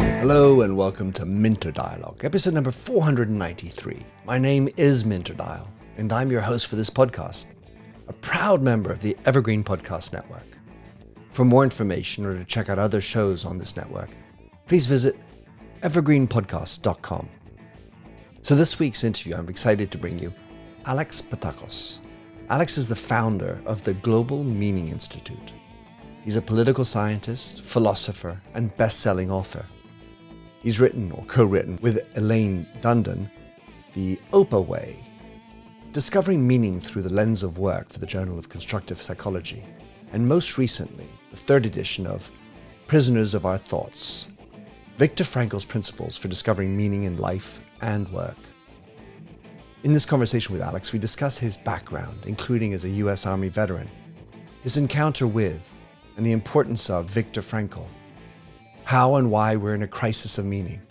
Hello and welcome to Minter Dialogue, episode number 493. My name is Minter Dial, and I'm your host for this podcast, a proud member of the Evergreen Podcast Network. For more information or to check out other shows on this network, please visit evergreenpodcast.com. So this week's interview, I'm excited to bring you Alex Pattakos. Alex is the founder of the Global Meaning Institute. He's a political scientist, philosopher, and best-selling author. He's written or co-written with Elaine Dundon, The Opa Way, Discovering Meaning Through the Lens of Work for the Journal of Constructive Psychology, and most recently, the third edition of Prisoners of Our Thoughts, Viktor Frankl's Principles for Discovering Meaning in Life and Work. In this conversation with Alex, we discuss his background, including as a U.S. Army veteran, his encounter with and the importance of Viktor Frankl, how and why we're in a crisis of meaning,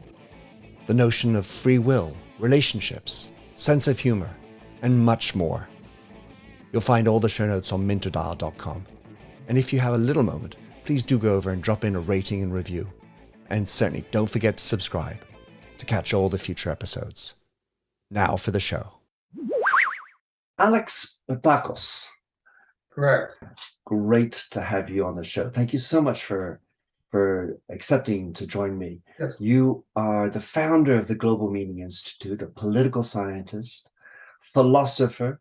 the notion of free will, relationships, sense of humor, and much more. You'll find all the show notes on minterdial.com. And if you have a little moment, please do go over and drop in a rating and review. And certainly don't forget to subscribe to catch all the future episodes. Now for the show. Alex Pattakos. Correct. Great to have you on the show. Thank you so much for accepting to join me. Yes. You are the founder of the Global Meaning Institute, a political scientist, philosopher,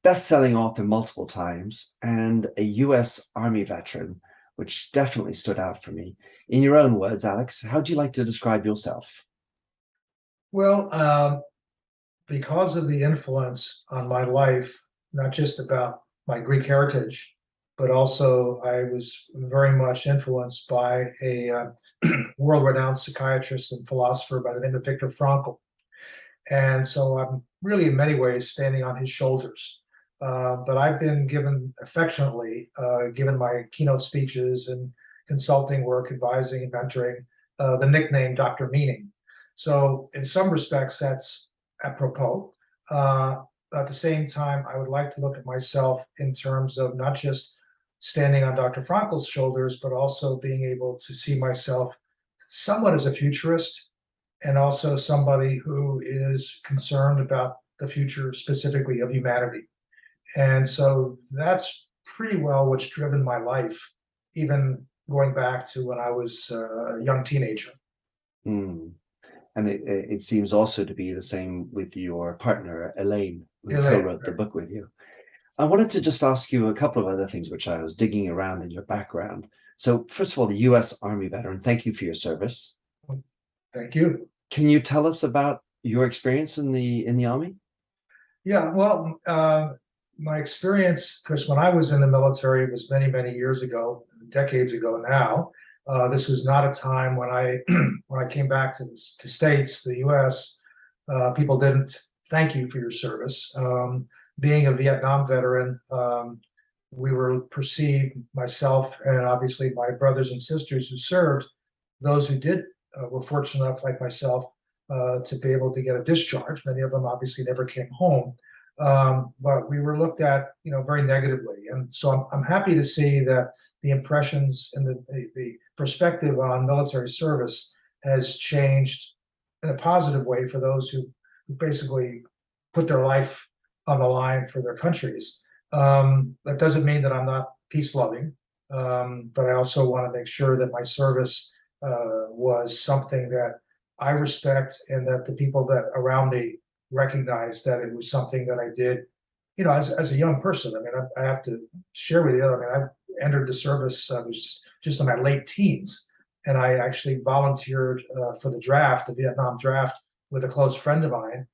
best-selling author multiple times, and a U.S. Army veteran, which definitely stood out for me. In your own words, Alex, how do you like to describe yourself? Well, because of the influence on my life, not just about my Greek heritage, but also I was very much influenced by a world-renowned psychiatrist and philosopher by the name of Viktor Frankl. And so I'm really in many ways standing on his shoulders. But I've been given affectionately, given my keynote speeches and consulting work, advising and mentoring, the nickname Dr. Meaning. So in some respects, that's apropos. At the same time, I would like to look at myself in terms of not just standing on Dr. Frankl's shoulders, but also being able to see myself somewhat as a futurist and also somebody who is concerned about the future specifically of humanity. And so that's pretty well what's driven my life, even going back to when I was a young teenager. And it seems also to be the same with your partner, Elaine, who co-wrote the book with you. I wanted to just ask you a couple of other things, which I was digging around in your background. So first of all, the U.S. Army veteran, thank you for your service. Thank you. Can you tell us about your experience in the Army? Yeah, well, my experience, Chris, when I was in the military, it was many, many years ago, decades ago now. This was not a time when I when I came back to the States, the U.S., people didn't thank you for your service. Being a Vietnam veteran, we were perceived, myself and obviously my brothers and sisters who served, those who did were fortunate enough, like myself, to be able to get a discharge. Many of them obviously never came home, but we were looked at, very negatively. And so I'm happy to see that the impressions and the perspective on military service has changed in a positive way for those who basically put their life on the line for their countries. That doesn't mean that I'm not peace-loving, but I also want to make sure that my service was something that I respect and that the people that around me recognize that it was something that I did, as a young person. I mean, I have to share with you, I entered the service, I was just in my late teens, and I actually volunteered for the draft, the Vietnam draft, with a close friend of mine.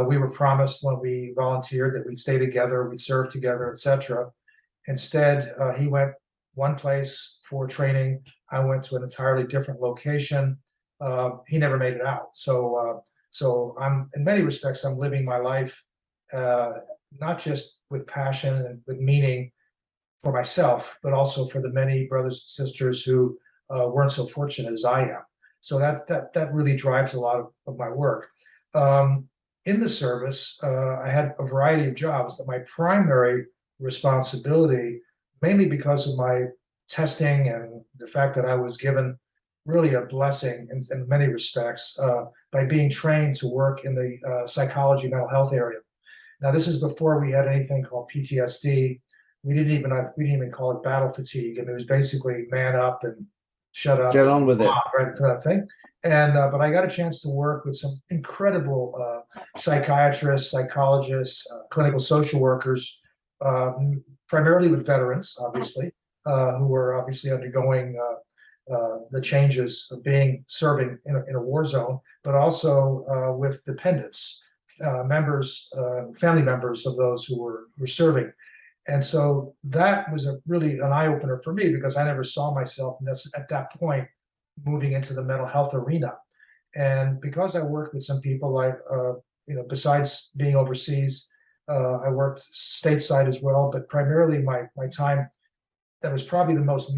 We were promised when we volunteered that we'd stay together, we'd serve together, etc. Instead, he went one place for training. I went to an entirely different location. He never made it out. So I'm, in many respects, I'm living my life not just with passion and with meaning for myself, but also for the many brothers and sisters who weren't so fortunate as I am. So that really drives a lot of my work. In the service, I had a variety of jobs, but my primary responsibility mainly because of my testing and the fact that I was given really a blessing in many respects by being trained to work in the psychology, mental health area. Now, this is before we had anything called PTSD. We didn't even call it battle fatigue, and it was basically man up and shut up Get and on with it. right to that thing. And but I got a chance to work with some incredible psychiatrists, psychologists, clinical social workers, primarily with veterans, obviously, who were obviously undergoing the changes of being serving in a war zone, but also with dependents, family members of those who were serving. And so that was really an eye opener for me because I never saw myself at that point moving into the mental health arena. And because I worked with some people, besides being overseas, I worked stateside as well. But primarily, my time that was probably the most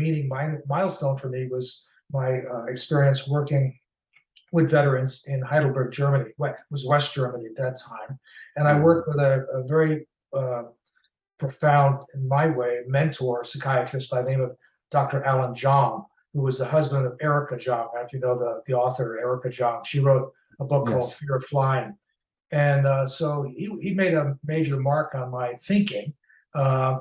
milestone for me was my experience working with veterans in Heidelberg, Germany. It was West Germany at that time, and I worked with a very profound, in my way, mentor psychiatrist by the name of Dr. Alan Jong, who was the husband of Erica Jong. If you know the author Erica Jong, she wrote a book called Fear of Flying, and so he made a major mark on my thinking.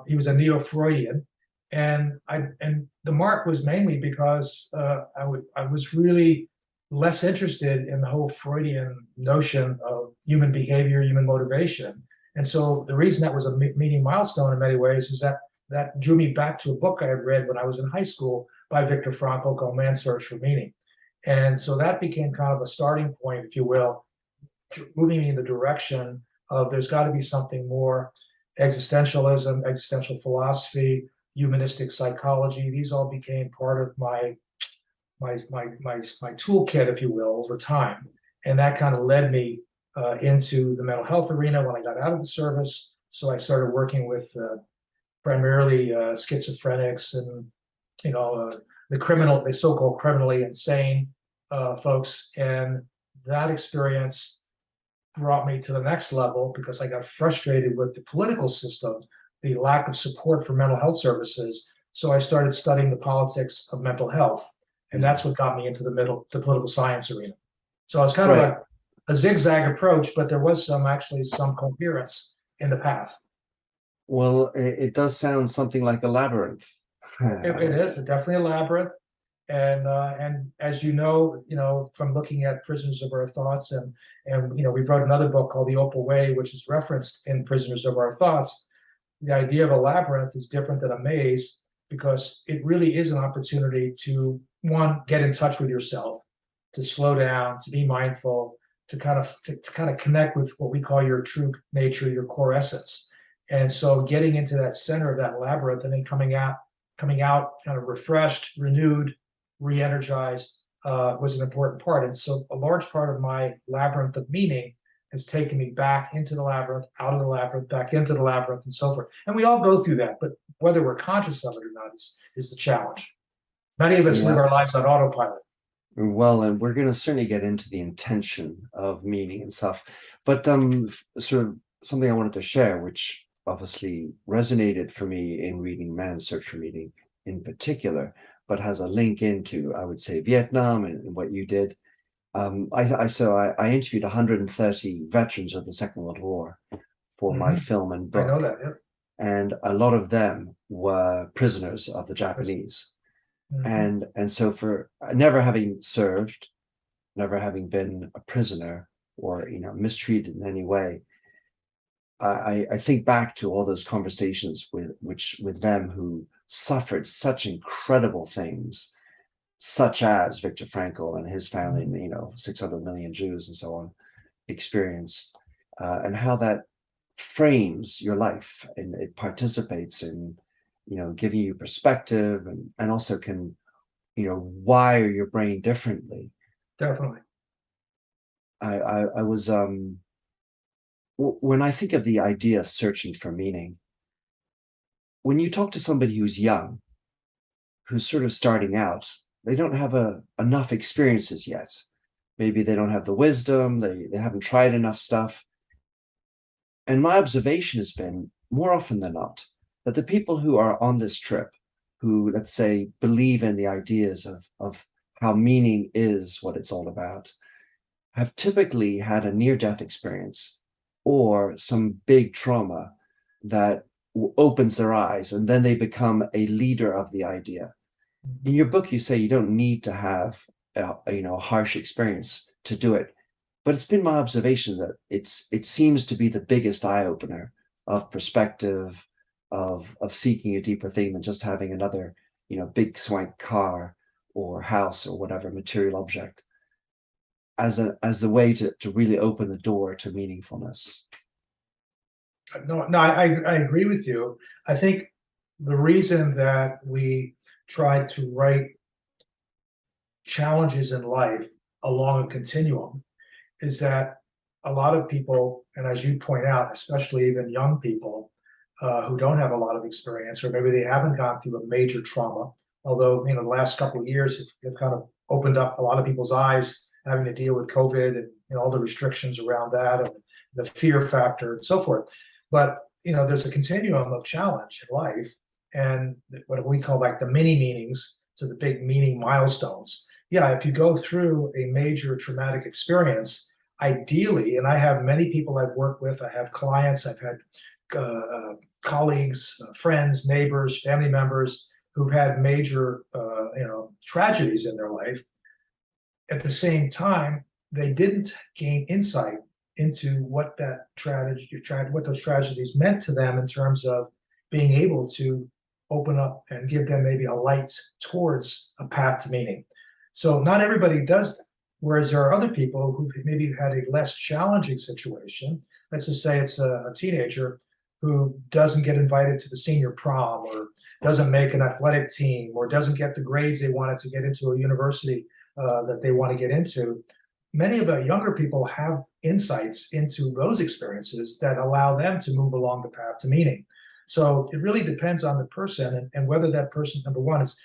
He was a neo-Freudian, and the mark was mainly because I was really less interested in the whole Freudian notion of human behavior, human motivation. And so the reason that was a meaning milestone in many ways is that drew me back to a book I had read when I was in high school by Viktor Frankl called Man's Search for Meaning. And so that became kind of a starting point, if you will, moving me in the direction of there's got to be something more. Existentialism, existential philosophy, humanistic psychology, these all became part of my toolkit, if you will, over time. And that kind of led me into the mental health arena when I got out of the service. So I started working with primarily schizophrenics and the so-called criminally insane folks. And that experience brought me to the next level because I got frustrated with the political system, the lack of support for mental health services. So I started studying the politics of mental health. And that's what got me into the political science arena. So it's kind of a zigzag approach, but there was actually some coherence in the path. Well, it does sound something like a labyrinth. It is definitely a labyrinth, and as you know from looking at Prisoners of Our Thoughts, and we wrote another book called The Opal Way, which is referenced in Prisoners of Our Thoughts. The idea of a labyrinth is different than a maze because it really is an opportunity to, one, get in touch with yourself, to slow down, to be mindful, to kind of connect with what we call your true nature, your core essence. And so getting into that center of that labyrinth and then coming out kind of refreshed, renewed, re-energized was an important part. And so a large part of my labyrinth of meaning has taken me back into the labyrinth, out of the labyrinth, back into the labyrinth, and so forth. And we all go through that, but whether we're conscious of it or not is the challenge. Many of us live our lives on autopilot. Well, and we're going to certainly get into the intention of meaning and stuff. But sort of something I wanted to share, which obviously resonated for me in reading Man's Search for Meaning in particular, but has a link into, I would say, Vietnam and what you did. I interviewed 130 veterans of the Second World War for my film and book. I know that, yeah. And a lot of them were prisoners of the Japanese. And so for never having served, never having been a prisoner or mistreated in any way, I think back to all those conversations with them who suffered such incredible things, such as Viktor Frankl and his family, 600 million Jews and so on, experienced, and how that frames your life and it participates in giving you perspective and also can wire your brain differently. Definitely. I was when I think of the idea of searching for meaning, when you talk to somebody who's young, who's sort of starting out, they don't have enough experiences yet. Maybe they don't have the wisdom, they haven't tried enough stuff. And my observation has been, more often than not, that the people who are on this trip, who, let's say, believe in the ideas of how meaning is what it's all about, have typically had a near-death experience or some big trauma that opens their eyes, and then they become a leader of the idea. In your book, you say you don't need to have a harsh experience to do it, but it's been my observation that it seems to be the biggest eye opener of perspective, of seeking a deeper thing than just having another big swank car or house or whatever material object as the way to really open the door to meaningfulness. No, I agree with you. I think the reason that we try to write challenges in life along a continuum is that a lot of people, and as you point out, especially even young people who don't have a lot of experience, or maybe they haven't gone through a major trauma, although the last couple of years have kind of opened up a lot of people's eyes, having to deal with COVID and all the restrictions around that and the fear factor and so forth. But there's a continuum of challenge in life, and what we call like the mini meanings to the big meaning milestones. Yeah, if you go through a major traumatic experience, ideally, and I have many people I've worked with, I have clients, I've had colleagues, friends, neighbors, family members who've had major tragedies in their life. At the same time, they didn't gain insight into what what those tragedies meant to them in terms of being able to open up and give them maybe a light towards a path to meaning. So not everybody does that. Whereas there are other people who maybe had a less challenging situation. Let's just say it's a teenager who doesn't get invited to the senior prom, or doesn't make an athletic team, or doesn't get the grades they wanted to get into a university that they want to get into. Many of the younger people have insights into those experiences that allow them to move along the path to meaning. So it really depends on the person and whether that person, number one, is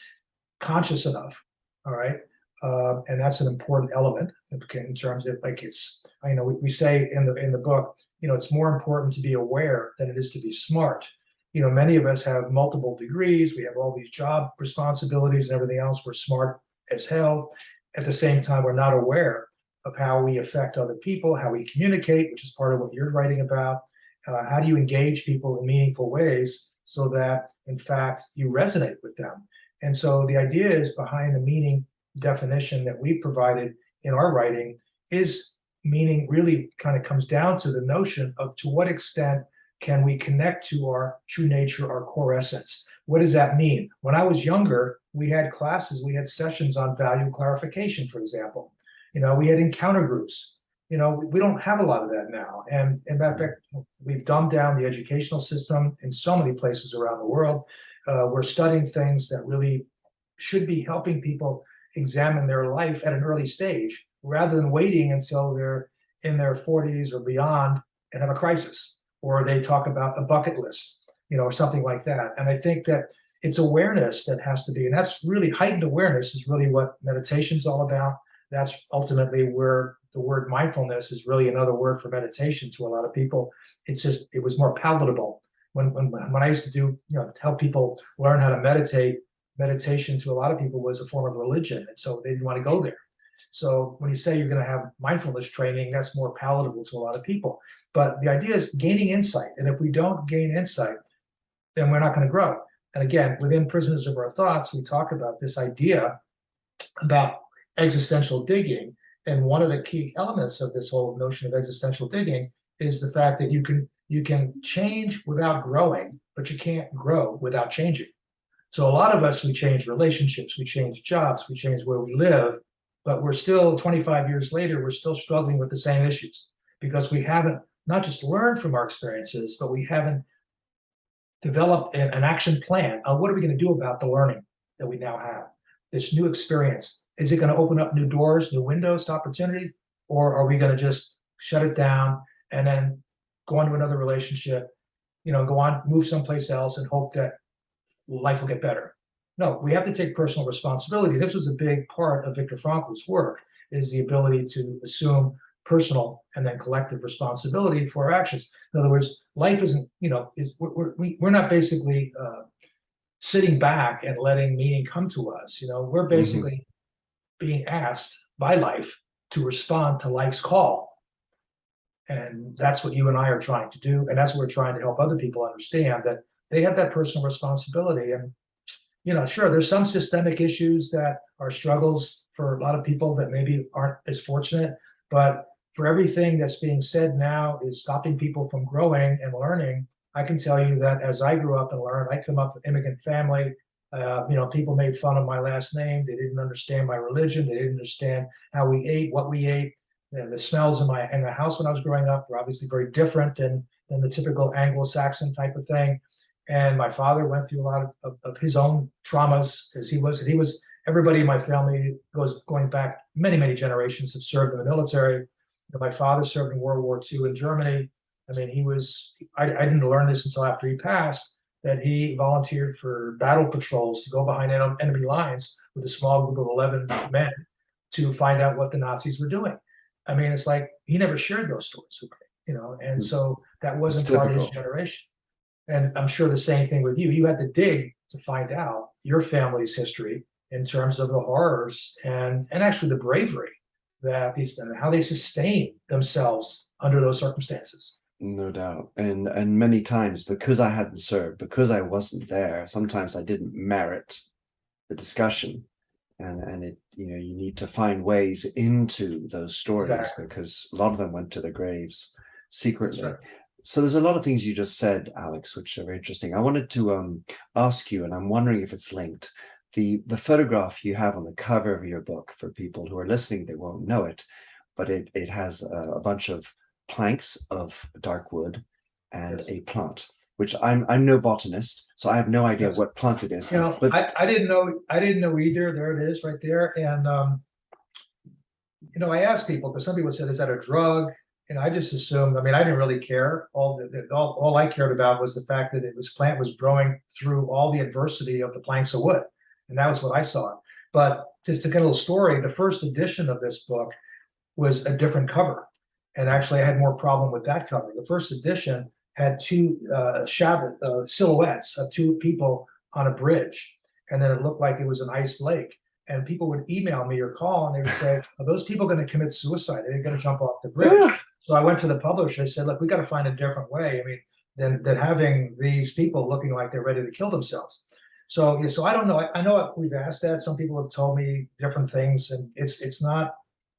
conscious enough, all right? And that's an important element in terms of, like, it's, we say in the book, it's more important to be aware than it is to be smart. Many of us have multiple degrees, we have all these job responsibilities and everything else, we're smart as hell. At the same time, we're not aware of how we affect other people, how we communicate, which is part of what you're writing about. How do you engage people in meaningful ways so that, in fact, you resonate with them? And so the idea is behind the meaning definition that we provided in our writing is meaning really kind of comes down to the notion of to what extent can we connect to our true nature, our core essence. What does that mean? When I was younger, we had classes, we had sessions on value clarification, for example. We had encounter groups. We don't have a lot of that now. And in fact, we've dumbed down the educational system in so many places around the world. We're studying things that really should be helping people examine their life at an early stage, rather than waiting until they're in their 40s or beyond and have a crisis, or they talk about a bucket list, or something like that. And I think that it's awareness that has to be, and that's really heightened awareness is really what meditation is all about. That's ultimately where the word mindfulness is really another word for meditation to a lot of people. It's just, it was more palatable. When I used to do, help people learn how to meditate, meditation to a lot of people was a form of religion. And so they didn't want to go there. So when you say you're going to have mindfulness training, that's more palatable to a lot of people. But the idea is gaining insight. And if we don't gain insight, then we're not going to grow. And again, within Prisoners of Our Thoughts, we talk about this idea about existential digging. And one of the key elements of this whole notion of existential digging is the fact that you can change without growing, but you can't grow without changing. So a lot of us, we change relationships, we change jobs, we change where we live, but we're still 25 years later, we're still struggling with the same issues because we haven't not just learned from our experiences, but we haven't developed an action plan on what are we going to do about the learning that we now have, this new experience. Is it going to open up new doors, new windows to opportunities, or are we going to just shut it down and then go on to another relationship, go on, move someplace else and hope that life will get better? No, we have to take personal responsibility. This was a big part of Viktor Frankl's work, is the ability to assume personal and then collective responsibility for our actions. In other words, life isn't, we're not basically sitting back and letting meaning come to us. We're basically being asked by life to respond to life's call. And that's what you and I are trying to do. And that's what we're trying to help other people understand, that they have that personal responsibility. And, sure, there's some systemic issues that are struggles for a lot of people that maybe aren't as fortunate. But for everything that's being said now is stopping people from growing and learning, I can tell you that as I grew up and learned, I come up with an immigrant family. People made fun of my last name. They didn't understand my religion. They didn't understand how we ate, what we ate. The smells in the house when I was growing up were obviously very different than the typical Anglo-Saxon type of thing. And my father went through a lot of his own traumas, as he was. Everybody in my family going back many, many generations have served in the military. My father served in World War II in Germany. I mean, I didn't learn this until after he passed, that he volunteered for battle patrols to go behind enemy lines with a small group of 11 men to find out what the Nazis were doing. I mean, it's like he never shared those stories with me, and so that wasn't part of his generation. And I'm sure the same thing with you. You had to dig to find out your family's history in terms of the horrors and actually the bravery that these men, how they sustain themselves under those circumstances. No doubt. And many times, because I hadn't served, because I wasn't there, sometimes I didn't merit the discussion. And it, you need to find ways into those stories, exactly, because a lot of them went to their graves secretly. Right. So there's a lot of things you just said, Alex, which are very interesting. I wanted to ask you, and I'm wondering if it's linked, the photograph you have on the cover of your book, for people who are listening, they won't know it, but it has a bunch of planks of dark wood and yes, a plant, which I'm no botanist, so I have no idea yes, what plant it is. But I didn't know either. There it is right there. And I asked people, because some people said, is that a drug? And I just assumed, I mean, I didn't really care. All I cared about was the fact that this plant was growing through all the adversity of the planks of wood. And that was what I saw. But just to get a little story, the first edition of this book was a different cover. And actually, I had more problem with that cover. The first edition had two silhouettes of two people on a bridge. And then it looked like it was an ice lake. And people would email me or call, and they would say, are those people going to commit suicide? They're going to jump off the bridge. So I went to the publisher. I said, look, we got to find a different way. I mean, than having these people looking like they're ready to kill themselves. So I don't know. I know we've asked that. Some people have told me different things, and it's not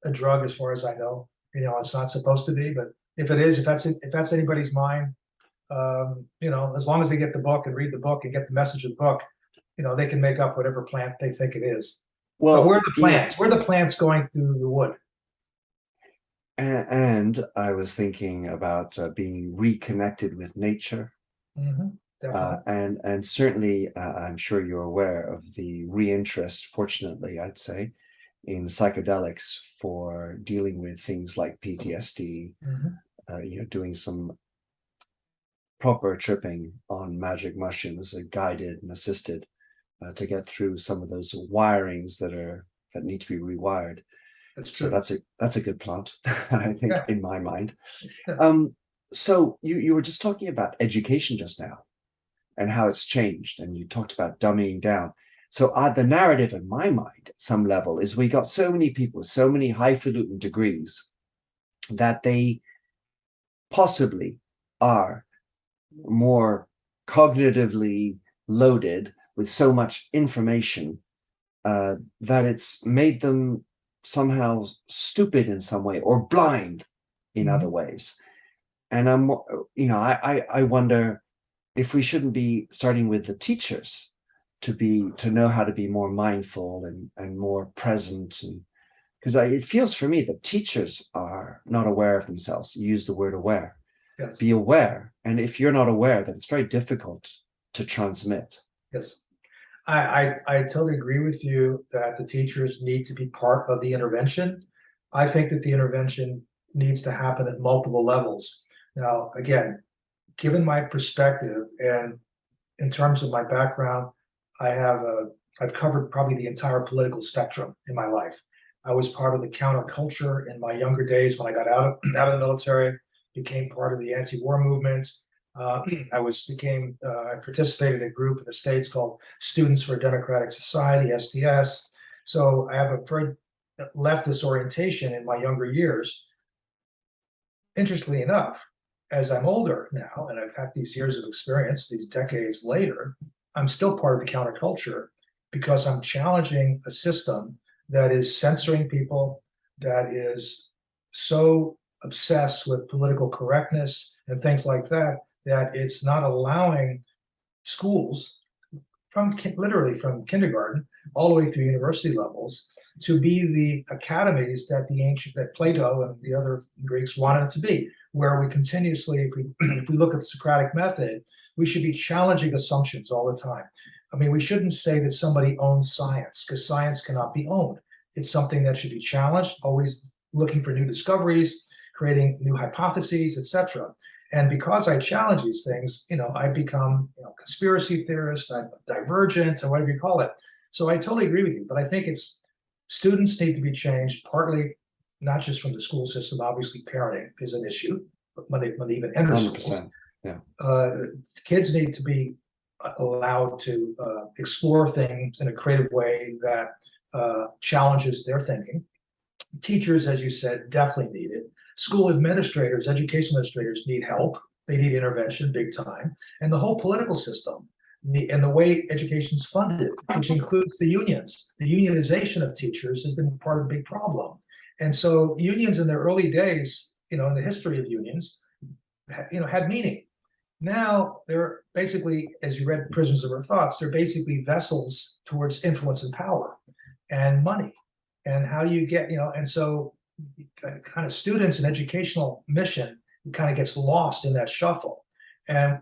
a drug as far as I know. It's not supposed to be, but if it is, if that's anybody's mind, as long as they get the book and read the book and get the message of the book, they can make up whatever plant they think it is. Well, but we're the plants. Yeah. We're the plants going through the wood. And I was thinking about being reconnected with nature. Mm-hmm, and certainly, I'm sure you're aware of the reinterest, fortunately, I'd say, in psychedelics for dealing with things like PTSD, mm-hmm, doing some proper tripping on magic mushrooms, guided and assisted, to get through some of those wirings that need to be rewired. That's true. So that's a good plant, I think, yeah, in my mind. Yeah. So you were just talking about education just now and how it's changed, and you talked about dumbing down. So the narrative in my mind at some level is we got so many people, so many highfalutin degrees, that they possibly are more cognitively loaded with so much information that it's made them somehow stupid in some way, or blind in mm-hmm, other ways. And I wonder if we shouldn't be starting with the teachers to know how to be more mindful and more present, and because it feels for me that teachers are not aware of themselves. You use the word aware. Yes. Be aware, and if you're not aware, then it's very difficult to transmit. Yes. I totally agree with you that the teachers need to be part of the intervention. I think that the intervention needs to happen at multiple levels. Now, again, given my perspective and in terms of my background, I've covered probably the entire political spectrum in my life. I was part of the counterculture in my younger days when I got out of the military, became part of the anti-war movement. I participated in a group in the States called Students for a Democratic Society, STS. So I have a very leftist orientation in my younger years. Interestingly enough, as I'm older now, and I've had these years of experience, these decades later, I'm still part of the counterculture because I'm challenging a system that is censoring people, that is so obsessed with political correctness and things like that, that it's not allowing schools literally from kindergarten all the way through university levels to be the academies that that Plato and the other Greeks wanted it to be, where we continuously, if we look at the Socratic method, we should be challenging assumptions all the time. I mean, we shouldn't say that somebody owns science, because science cannot be owned. It's something that should be challenged, always looking for new discoveries, creating new hypotheses, etc. And because I challenge these things, I become, conspiracy theorist, I'm divergent, or whatever you call it. So I totally agree with you, but I think students need to be changed, partly not just from the school system. Obviously, parenting is an issue, but when they even enter 100%. school, Yeah. Kids need to be allowed to explore things in a creative way that challenges their thinking. Teachers, as you said, definitely need it. School administrators, education administrators need help. They need intervention big time. And the whole political system and the way education is funded, which includes the unions. The unionization of teachers has been part of the big problem. And so unions in their early days, in the history of unions, had meaning. Now they're basically, as you read Prisoners of Our Thoughts, they're basically vessels towards influence and power and money. And how you get, and so kind of students and educational mission kind of gets lost in that shuffle. And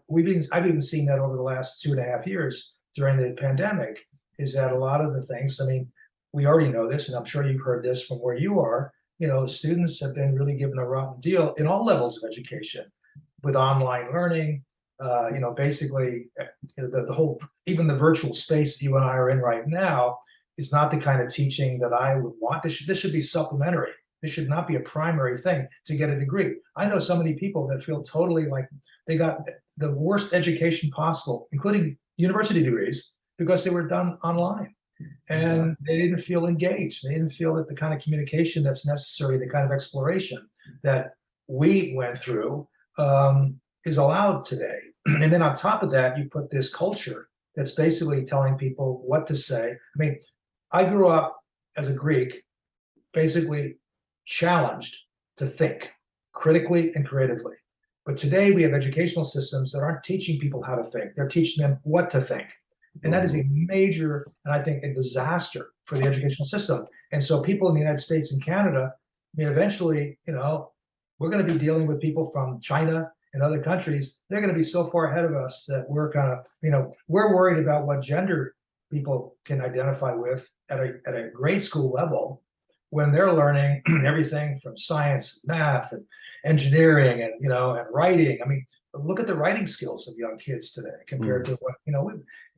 I've even seen that over the last 2.5 years during the pandemic, is that a lot of the things, I mean, we already know this, and I'm sure you've heard this from where you are, students have been really given a rotten deal in all levels of education with online learning, basically the whole, even the virtual space that you and I are in right now is not the kind of teaching that I would want. This should be supplementary. This should not be a primary thing to get a degree. I know so many people that feel totally like they got the worst education possible, including university degrees, because they were done online. And they didn't feel engaged. They didn't feel that the kind of communication that's necessary, the kind of exploration that we went through is allowed today. And then on top of that, you put this culture that's basically telling people what to say. I mean, I grew up as a Greek, basically challenged to think critically and creatively. But today we have educational systems that aren't teaching people how to think. They're teaching them what to think. And that is a major, and I think, a disaster for the educational system. And so people in the United States and Canada, I mean, eventually, we're going to be dealing with people from China and other countries. They're going to be so far ahead of us that we're kind of, we're worried about what gender people can identify with at a grade school level when they're learning everything from science, math, and engineering, and and writing. I mean, look at the writing skills of young kids today compared to what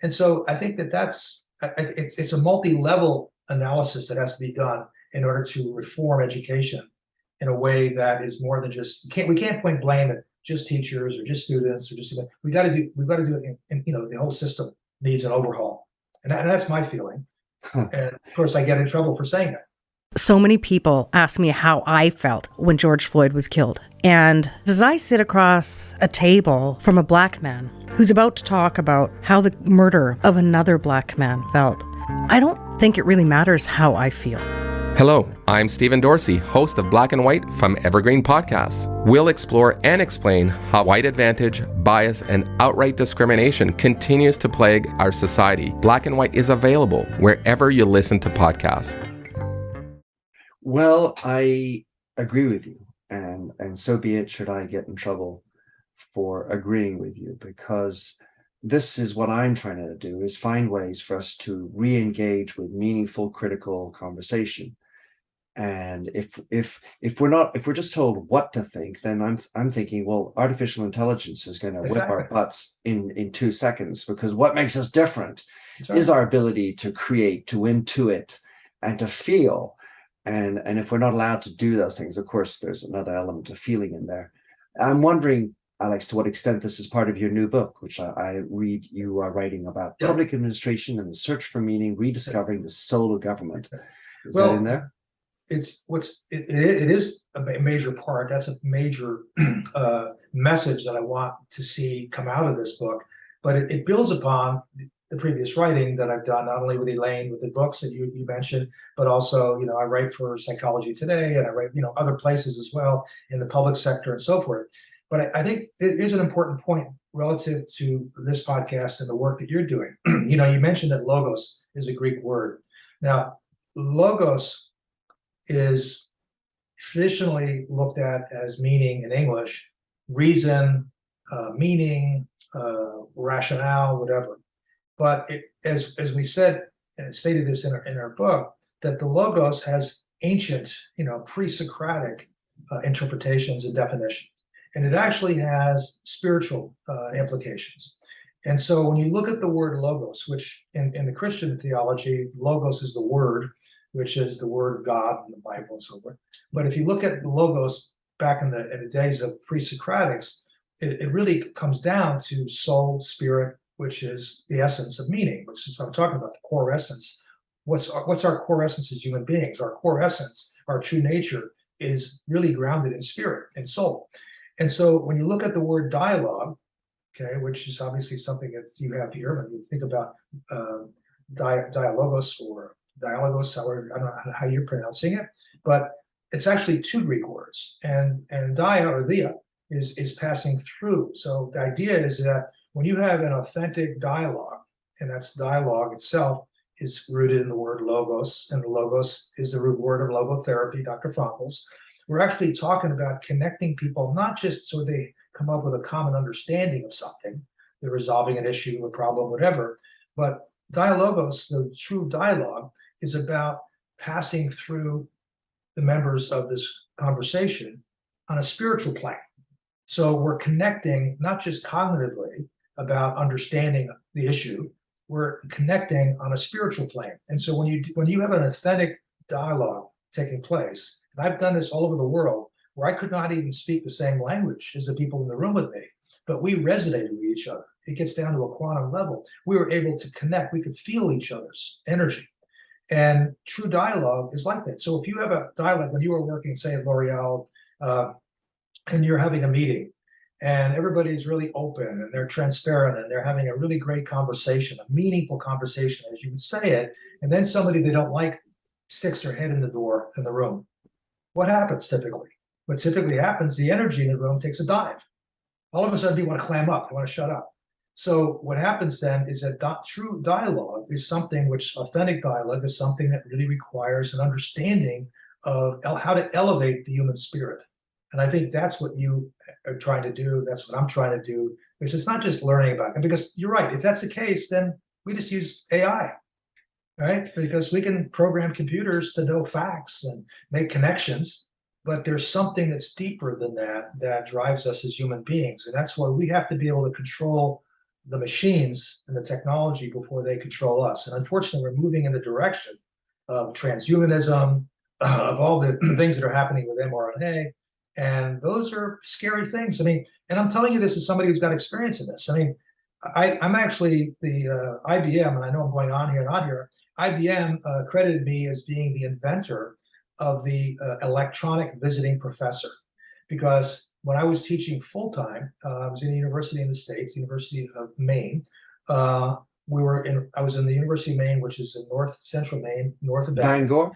and so I think it's a multi-level analysis that has to be done in order to reform education in a way that is more than just we can't point blame at just teachers or just students or just we've got to do it in the whole system needs an overhaul, and that's my feeling. And of course I get in trouble for saying that. So many people ask me how I felt when George Floyd was killed. And as I sit across a table from a black man who's about to talk about how the murder of another black man felt, I don't think it really matters how I feel. Hello, I'm Stephen Dorsey, host of Black and White from Evergreen Podcasts. We'll explore and explain how white advantage, bias, and outright discrimination continues to plague our society. Black and White is available wherever you listen to podcasts. Well, I agree with you, and so be it should I get in trouble for agreeing with you, because this is what I'm trying to do, is find ways for us to re-engage with meaningful, critical conversation. And if we're just told what to think, then I'm thinking, well, artificial intelligence is going to whip our butts in 2 seconds, because what makes us different is our ability to create, to intuit, and to feel. And if we're not allowed to do those things, of course, there's another element of feeling in there. I'm wondering, Alex, to what extent this is part of your new book, which I read you are writing about public administration and the search for meaning, rediscovering the soul of government. Is that in there? It is a major part. That's a major message that I want to see come out of this book. But it builds upon the previous writing that I've done, not only with Elaine, with the books that you mentioned, but also, I write for Psychology Today, and I write, other places as well in the public sector and so forth. But I think it is an important point relative to this podcast and the work that you're doing. You mentioned that logos is a Greek word. Now, logos is traditionally looked at as meaning in English, reason, meaning, rationale, whatever. But as we said and stated this in our book, that the logos has ancient, pre-Socratic interpretations and definitions, and it actually has spiritual implications. And so when you look at the word logos, which in the Christian theology, logos is the word, which is the word of God in the Bible and so forth. But if you look at the logos back in the days of pre-Socratics, it really comes down to soul, spirit, which is the essence of meaning, which is what I'm talking about, the core essence. What's our core essence as human beings? Our core essence, our true nature, is really grounded in spirit and soul. And so when you look at the word dialogue, okay, which is obviously something that you have here, when you think about dialogos or dialogos, however, I don't know how you're pronouncing it, but it's actually two Greek words, and dia or dia is passing through. So the idea is that when you have an authentic dialogue, and that's dialogue itself is rooted in the word logos, and the logos is the root word of logotherapy, Dr. Frankl's. We're actually talking about connecting people, not just so they come up with a common understanding of something, they're resolving an issue, a problem, whatever, but dialogos, the true dialogue, is about passing through the members of this conversation on a spiritual plane. So we're connecting not just cognitively about understanding the issue, we're connecting on a spiritual plane. And so when you have an authentic dialogue taking place, and I've done this all over the world, where I could not even speak the same language as the people in the room with me, but we resonated with each other. It gets down to a quantum level. We were able to connect. We could feel each other's energy. And true dialogue is like that. So if you have a dialogue, when you are working, say, at L'Oreal, and you're having a meeting, and everybody's really open, and they're transparent, and they're having a really great conversation, a meaningful conversation, as you would say it, and then somebody they don't like sticks their head in the door in the room. What happens typically? What typically happens, the energy in the room takes a dive. All of a sudden, people want to clam up. They want to shut up. So what happens then is that true dialogue is something which, authentic dialogue is something that really requires an understanding of how to elevate the human spirit. And I think that's what you are trying to do. That's what I'm trying to do. Because it's not just learning about it. Because you're right. If that's the case, then we just use AI, right? Because we can program computers to know facts and make connections. But there's something that's deeper than that drives us as human beings. And that's why we have to be able to control the machines and the technology before they control us. And unfortunately, we're moving in the direction of transhumanism, of all the things that are happening with mRNA. And those are scary things. I mean, and I'm telling you this as somebody who's got experience in this. I mean, I'm actually the IBM, and I know I'm going on here and on here, IBM credited me as being the inventor of the electronic visiting professor. Because when I was teaching full-time, I was in a university in the States, University of Maine. I was in the University of Maine, which is in central Maine, north of Bangor.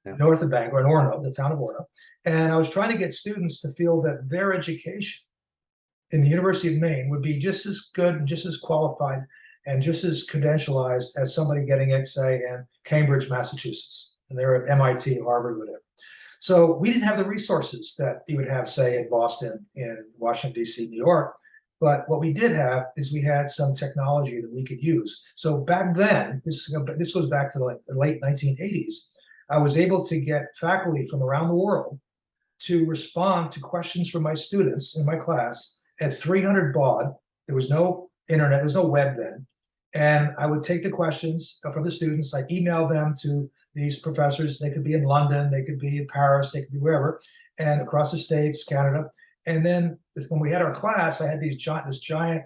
Yeah. North of Bangor, in Orono, the town of Orono. And I was trying to get students to feel that their education in the University of Maine would be just as good and just as qualified and just as credentialized as somebody getting it, say, in Cambridge, Massachusetts. And they're at MIT, Harvard, whatever. So we didn't have the resources that you would have, say, in Boston, in Washington, D.C., New York. But what we did have is we had some technology that we could use. So back then, this goes back to the late 1980s, I was able to get faculty from around the world to respond to questions from my students in my class at 300 baud. There was no internet, there was no web then. And I would take the questions from the students, I'd email them to these professors. They could be in London, they could be in Paris, they could be wherever, and across the States, Canada. And then when we had our class, I had this giant,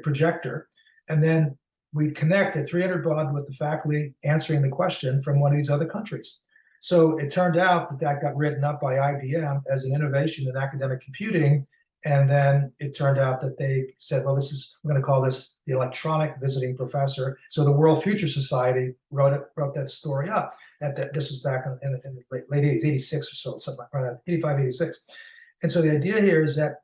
projector. And then we'd connect at 300 baud with the faculty answering the question from one of these other countries. So it turned out that got written up by IBM as an innovation in academic computing. And then it turned out that they said, well, we're going to call this the electronic visiting professor. So the World Future Society wrote that story up. This was back in the late 80s, 86 or so, something like that, 85, 86. And so the idea here is that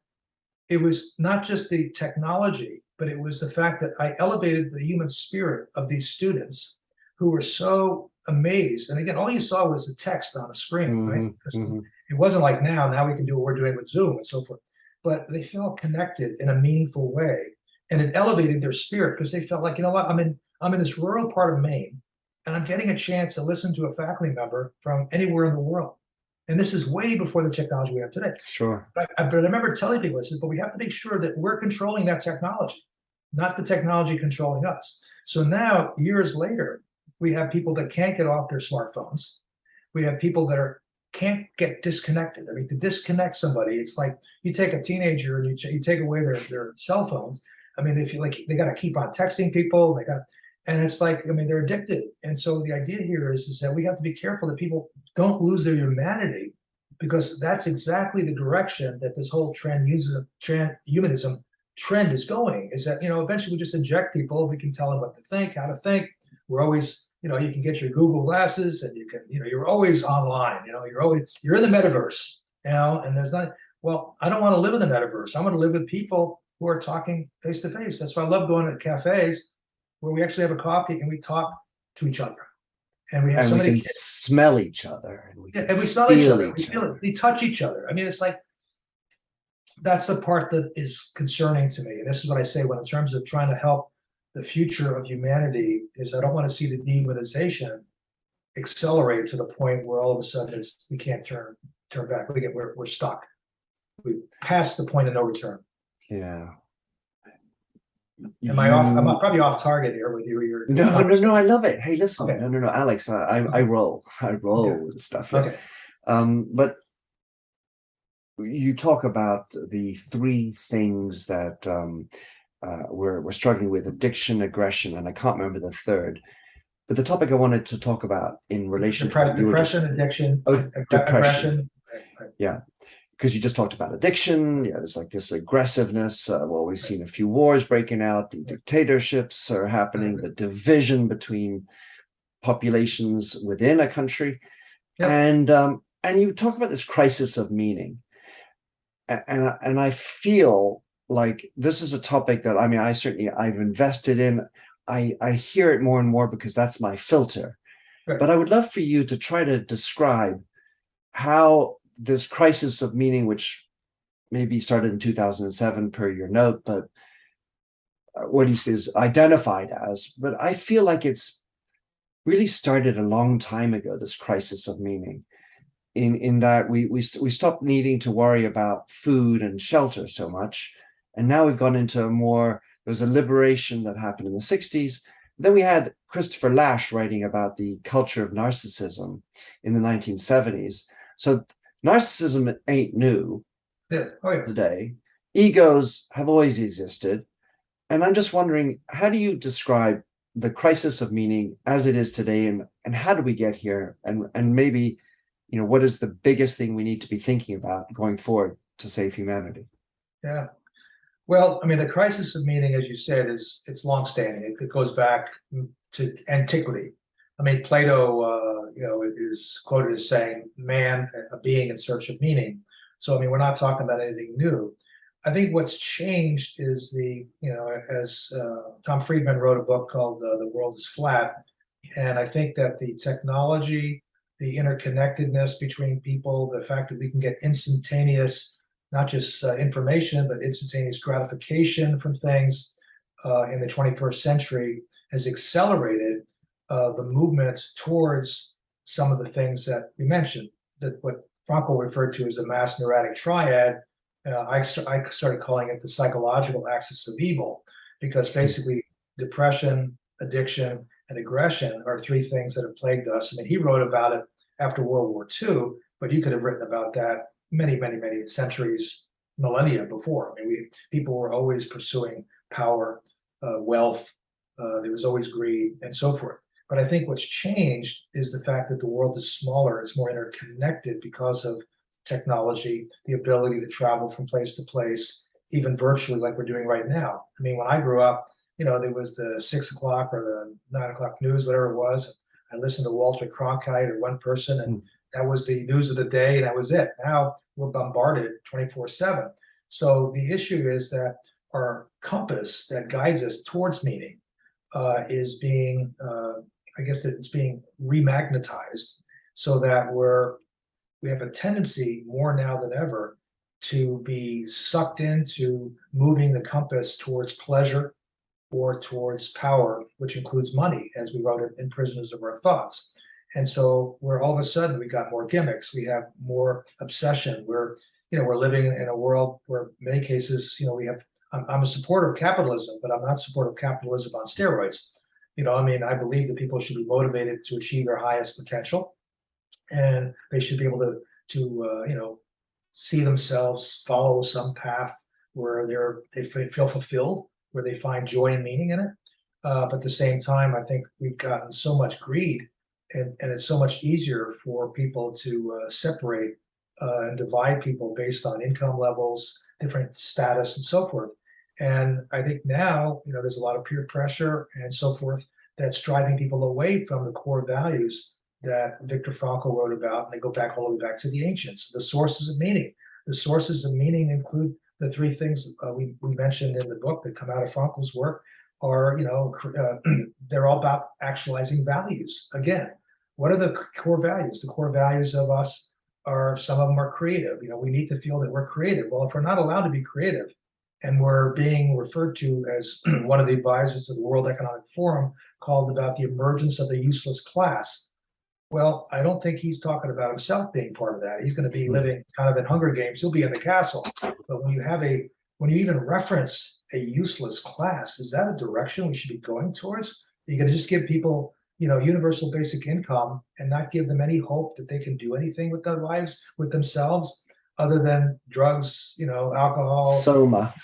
it was not just the technology, but it was the fact that I elevated the human spirit of these students who were so amazed. And again, all you saw was the text on a screen, right? It wasn't like now we can do what we're doing with Zoom and so forth. But they felt connected in a meaningful way, and it elevated their spirit because they felt like, you know what, I'm in this rural part of Maine, and I'm getting a chance to listen to a faculty member from anywhere in the world. And this is way before the technology we have today. Sure. But I remember telling people, I said, but we have to make sure that we're controlling that technology, not the technology controlling us. So now, years later, we have people that can't get off their smartphones. We have people that can't get disconnected. I mean, to disconnect somebody, it's like you take a teenager and you take away their cell phones. I mean, they feel like they got to keep on texting people. And it's like, I mean, they're addicted. And so the idea here is that we have to be careful that people don't lose their humanity, because that's exactly the direction that this whole transhumanism trend is going. Is that, eventually we just inject people. We can tell them what to think, how to think. We're always, you can get your Google glasses and you can, you're always online, you're in the metaverse, and there's not, well, I don't want to live in the metaverse. I want to live with people who are talking face to face. That's why I love going to cafes where we actually have a coffee and we talk to each other. And we have and we can smell each other. And we smell each other. We touch each other. I mean, it's like, that's the part that is concerning to me. And this is what I say in terms of trying to help the future of humanity, is I don't want to see the dehumanization accelerate to the point where all of a sudden we can't turn back. We're stuck. We passed the point of no return. Yeah. Am I off? I'm probably off target here with you. No. I love it. Hey, listen. Okay. No, Alex. I roll with stuff. Yeah. Okay. But you talk about the three things that we're struggling with: addiction, aggression, and I can't remember the third. But the topic I wanted to talk about in relation to depression, addiction, depression. Right. Yeah. Because you just talked about addiction. Yeah, there's like this aggressiveness. Well, we've seen a few wars breaking out. The dictatorships are happening. The division between populations within a country, and you talk about this crisis of meaning. And I feel like this is a topic that I've invested in. I hear it more and more because that's my filter. Right. But I would love for you to try to describe how this crisis of meaning, which maybe started in 2007 per your note, but what he says identified as, but I feel like it's really started a long time ago, this crisis of meaning, in that we stopped needing to worry about food and shelter so much. And now we've gone into there's a liberation that happened in the 60s. Then we had Christopher Lasch writing about the culture of narcissism in the 1970s. So narcissism ain't new today. Egos have always existed. And I'm just wondering, how do you describe the crisis of meaning as it is today, and how do we get here? And maybe, what is the biggest thing we need to be thinking about going forward to save humanity? Yeah. Well, the crisis of meaning, as you said, it's longstanding. It goes back to antiquity. Plato, is quoted as saying, "Man, a being in search of meaning." So, we're not talking about anything new. I think what's changed is as Tom Friedman wrote a book called "The World is Flat," and I think that the technology, the interconnectedness between people, the fact that we can get instantaneous, not just information, but instantaneous gratification from things in the 21st century has accelerated the movement towards some of the things that we mentioned, that what Frankl referred to as the mass neurotic triad. I started calling it the psychological axis of evil, because basically depression, addiction, and aggression are three things that have plagued us. I mean, he wrote about it after World War II, but you could have written about that many, many, many centuries, millennia before. I mean, people were always pursuing power, wealth. There was always greed and so forth. But I think what's changed is the fact that the world is smaller, it's more interconnected because of technology, the ability to travel from place to place, even virtually like we're doing right now. I mean, when I grew up, there was the 6 o'clock or the 9 o'clock news, whatever it was. I listened to Walter Cronkite or one person, and that was the news of the day, and that was it. Now we're bombarded 24/7. So the issue is that our compass that guides us towards meaning is being, I guess that it's being remagnetized, so that we have a tendency more now than ever to be sucked into moving the compass towards pleasure or towards power, which includes money, as we wrote it in Prisoners of Our Thoughts. And so we're all of a sudden, we got more gimmicks, we have more obsession. We're living in a world where in many cases, I'm a supporter of capitalism, but I'm not a supporter of capitalism on steroids. I believe that people should be motivated to achieve their highest potential, and they should be able to see themselves follow some path where they feel fulfilled, where they find joy and meaning in it. But at the same time, I think we've gotten so much greed, and it's so much easier for people to separate and divide people based on income levels, different status, and so forth. And I think now, there's a lot of peer pressure and so forth that's driving people away from the core values that Viktor Frankl wrote about. And they go back all the way back to the ancients, the sources of meaning. The sources of meaning include the three things we mentioned in the book that come out of Frankl's work are, they're all about actualizing values. Again, what are the core values? The core values of us are, some of them are creative. We need to feel that we're creative. Well, if we're not allowed to be creative, and we're being referred to as one of the advisors to the World Economic Forum called about the emergence of the useless class. Well, I don't think he's talking about himself being part of that. He's going to be living kind of in Hunger Games. He'll be in the castle. But when you even reference a useless class, is that a direction we should be going towards? Are you going to just give people, universal basic income and not give them any hope that they can do anything with their lives, with themselves, other than drugs, alcohol? Soma.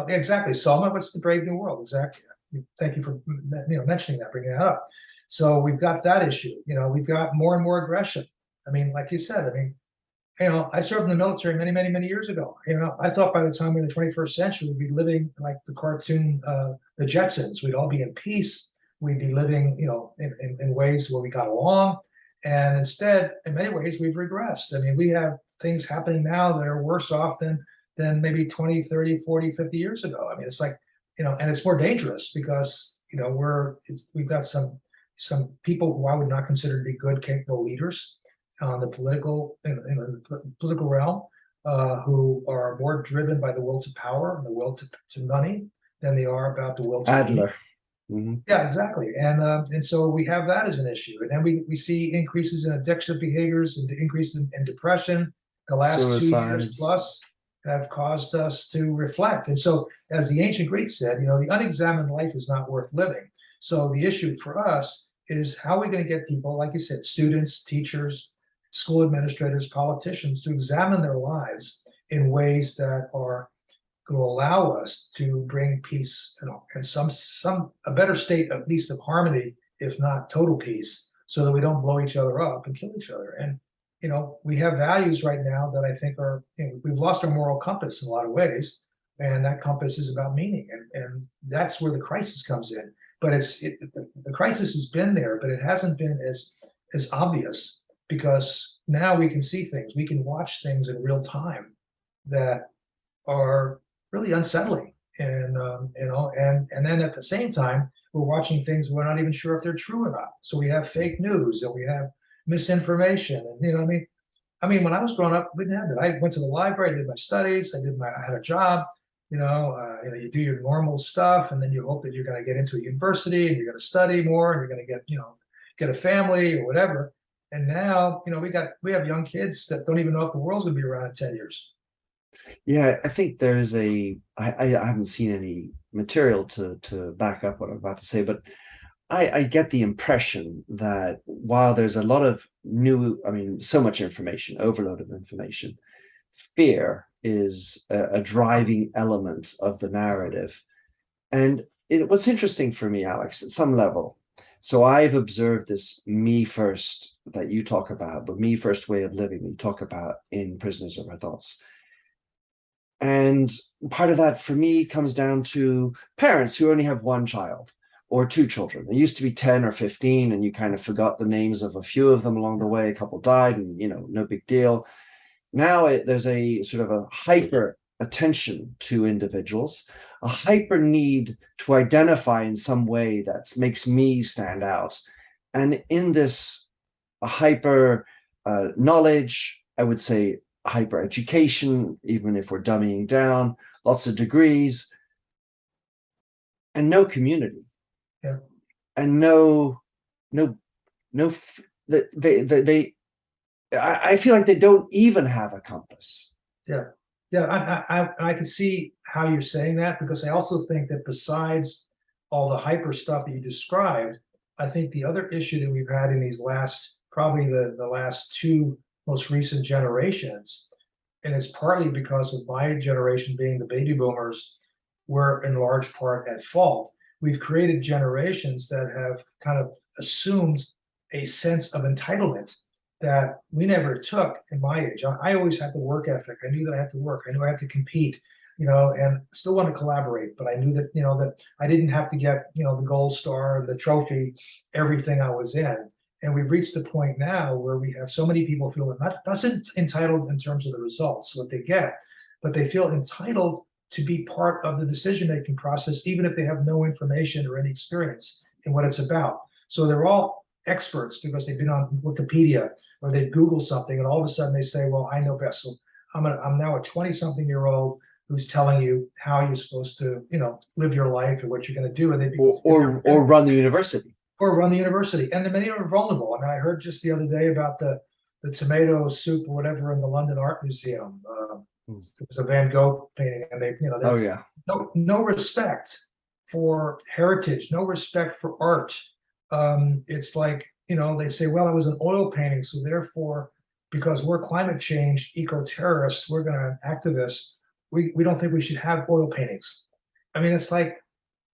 Exactly. Soma, what's the Brave New World? Exactly. Thank you for mentioning that, bringing that up. So we've got that issue. We've got more and more aggression. I mean, like you said, I served in the military many, many, many years ago. I thought by the time we're in the 21st century, we'd be living like the cartoon, the Jetsons. We'd all be in peace. We'd be living, in ways where we got along. And instead, in many ways, we've regressed. I mean, we have things happening now that are worse off than maybe 20, 30, 40, 50 years ago. I mean, it's like, and it's more dangerous because, we've got some people who I would not consider to be good, capable leaders on the political, political realm, who are more driven by the will to power and the will to money than they are about the will to Adler. Mm-hmm. Yeah, exactly. And so we have that as an issue. And then we see increases in addiction behaviors and increases in depression. The last Suicides. 2 years plus have caused us to reflect. And so, as the ancient Greeks said, the unexamined life is not worth living. So the issue for us is how are we going to get people, like you said, students, teachers, school administrators, politicians, to examine their lives in ways that are going to allow us to bring peace and a better state, at least of harmony, if not total peace, so that we don't blow each other up and kill each other. And we have values right now that I think are, we've lost our moral compass in a lot of ways, and that compass is about meaning, and that's where the crisis comes in. But the crisis has been there, but it hasn't been as obvious, because now we can see things, we can watch things in real time that are really unsettling, and then at the same time we're watching things we're not even sure if they're true or not. So we have fake news and we have misinformation, and I mean, when I was growing up, we didn't have that. I went to the library, I did my studies, I had a job. You do your normal stuff, and then you hope that you're going to get into a university and you're going to study more and you're going to get a family or whatever. And now, we have young kids that don't even know if the world's going to be around in 10 years. Yeah, I think there's I haven't seen any material to back up what I'm about to say, but I get the impression that while there's a lot of so much information, overload of information, fear is a driving element of the narrative. And what's interesting for me, Alex, at some level, so I've observed this me first that you talk about, the me first way of living that you talk about in Prisoners of Our Thoughts. And part of that for me comes down to parents who only have one child or two children. It used to be 10 or 15, and you kind of forgot the names of a few of them along the way. A couple died, and no big deal. Now there's a sort of a hyper attention to individuals, a hyper need to identify in some way that makes me stand out. And in this hyper knowledge, I would say hyper education, even if we're dummying down, lots of degrees, and no community. Yeah. And I feel like they don't even have a compass. Yeah. I can see how you're saying that, because I also think that besides all the hyper stuff that you described, I think the other issue that we've had in these probably the last two most recent generations, and it's partly because of my generation being the baby boomers, we're in large part at fault. We've created generations that have kind of assumed a sense of entitlement that we never took in my age. I always had the work ethic. I knew that I had to work. I knew I had to compete, and still want to collaborate. But I knew that, that I didn't have to get, the gold star and the trophy, everything I was in. And we've reached a point now where we have so many people feel not entitled in terms of the results, what they get, but they feel entitled to be part of the decision-making process, even if they have no information or any experience in what it's about. So they're all experts because they've been on Wikipedia or they Google something, and all of a sudden they say, well, I know best. So I'm now a 20-something-year-old who's telling you how you're supposed to, live your life and what you're going to do. And they or run the university. Or run the university. And many are vulnerable. I mean, I heard just the other day about the tomato soup or whatever in the London Art Museum. It was a Van Gogh painting, and they no respect for heritage, no respect for art. It's like, they say, well, it was an oil painting, so therefore, because we're climate change eco-terrorists, we're going to activists, we don't think we should have oil paintings. I mean, it's like,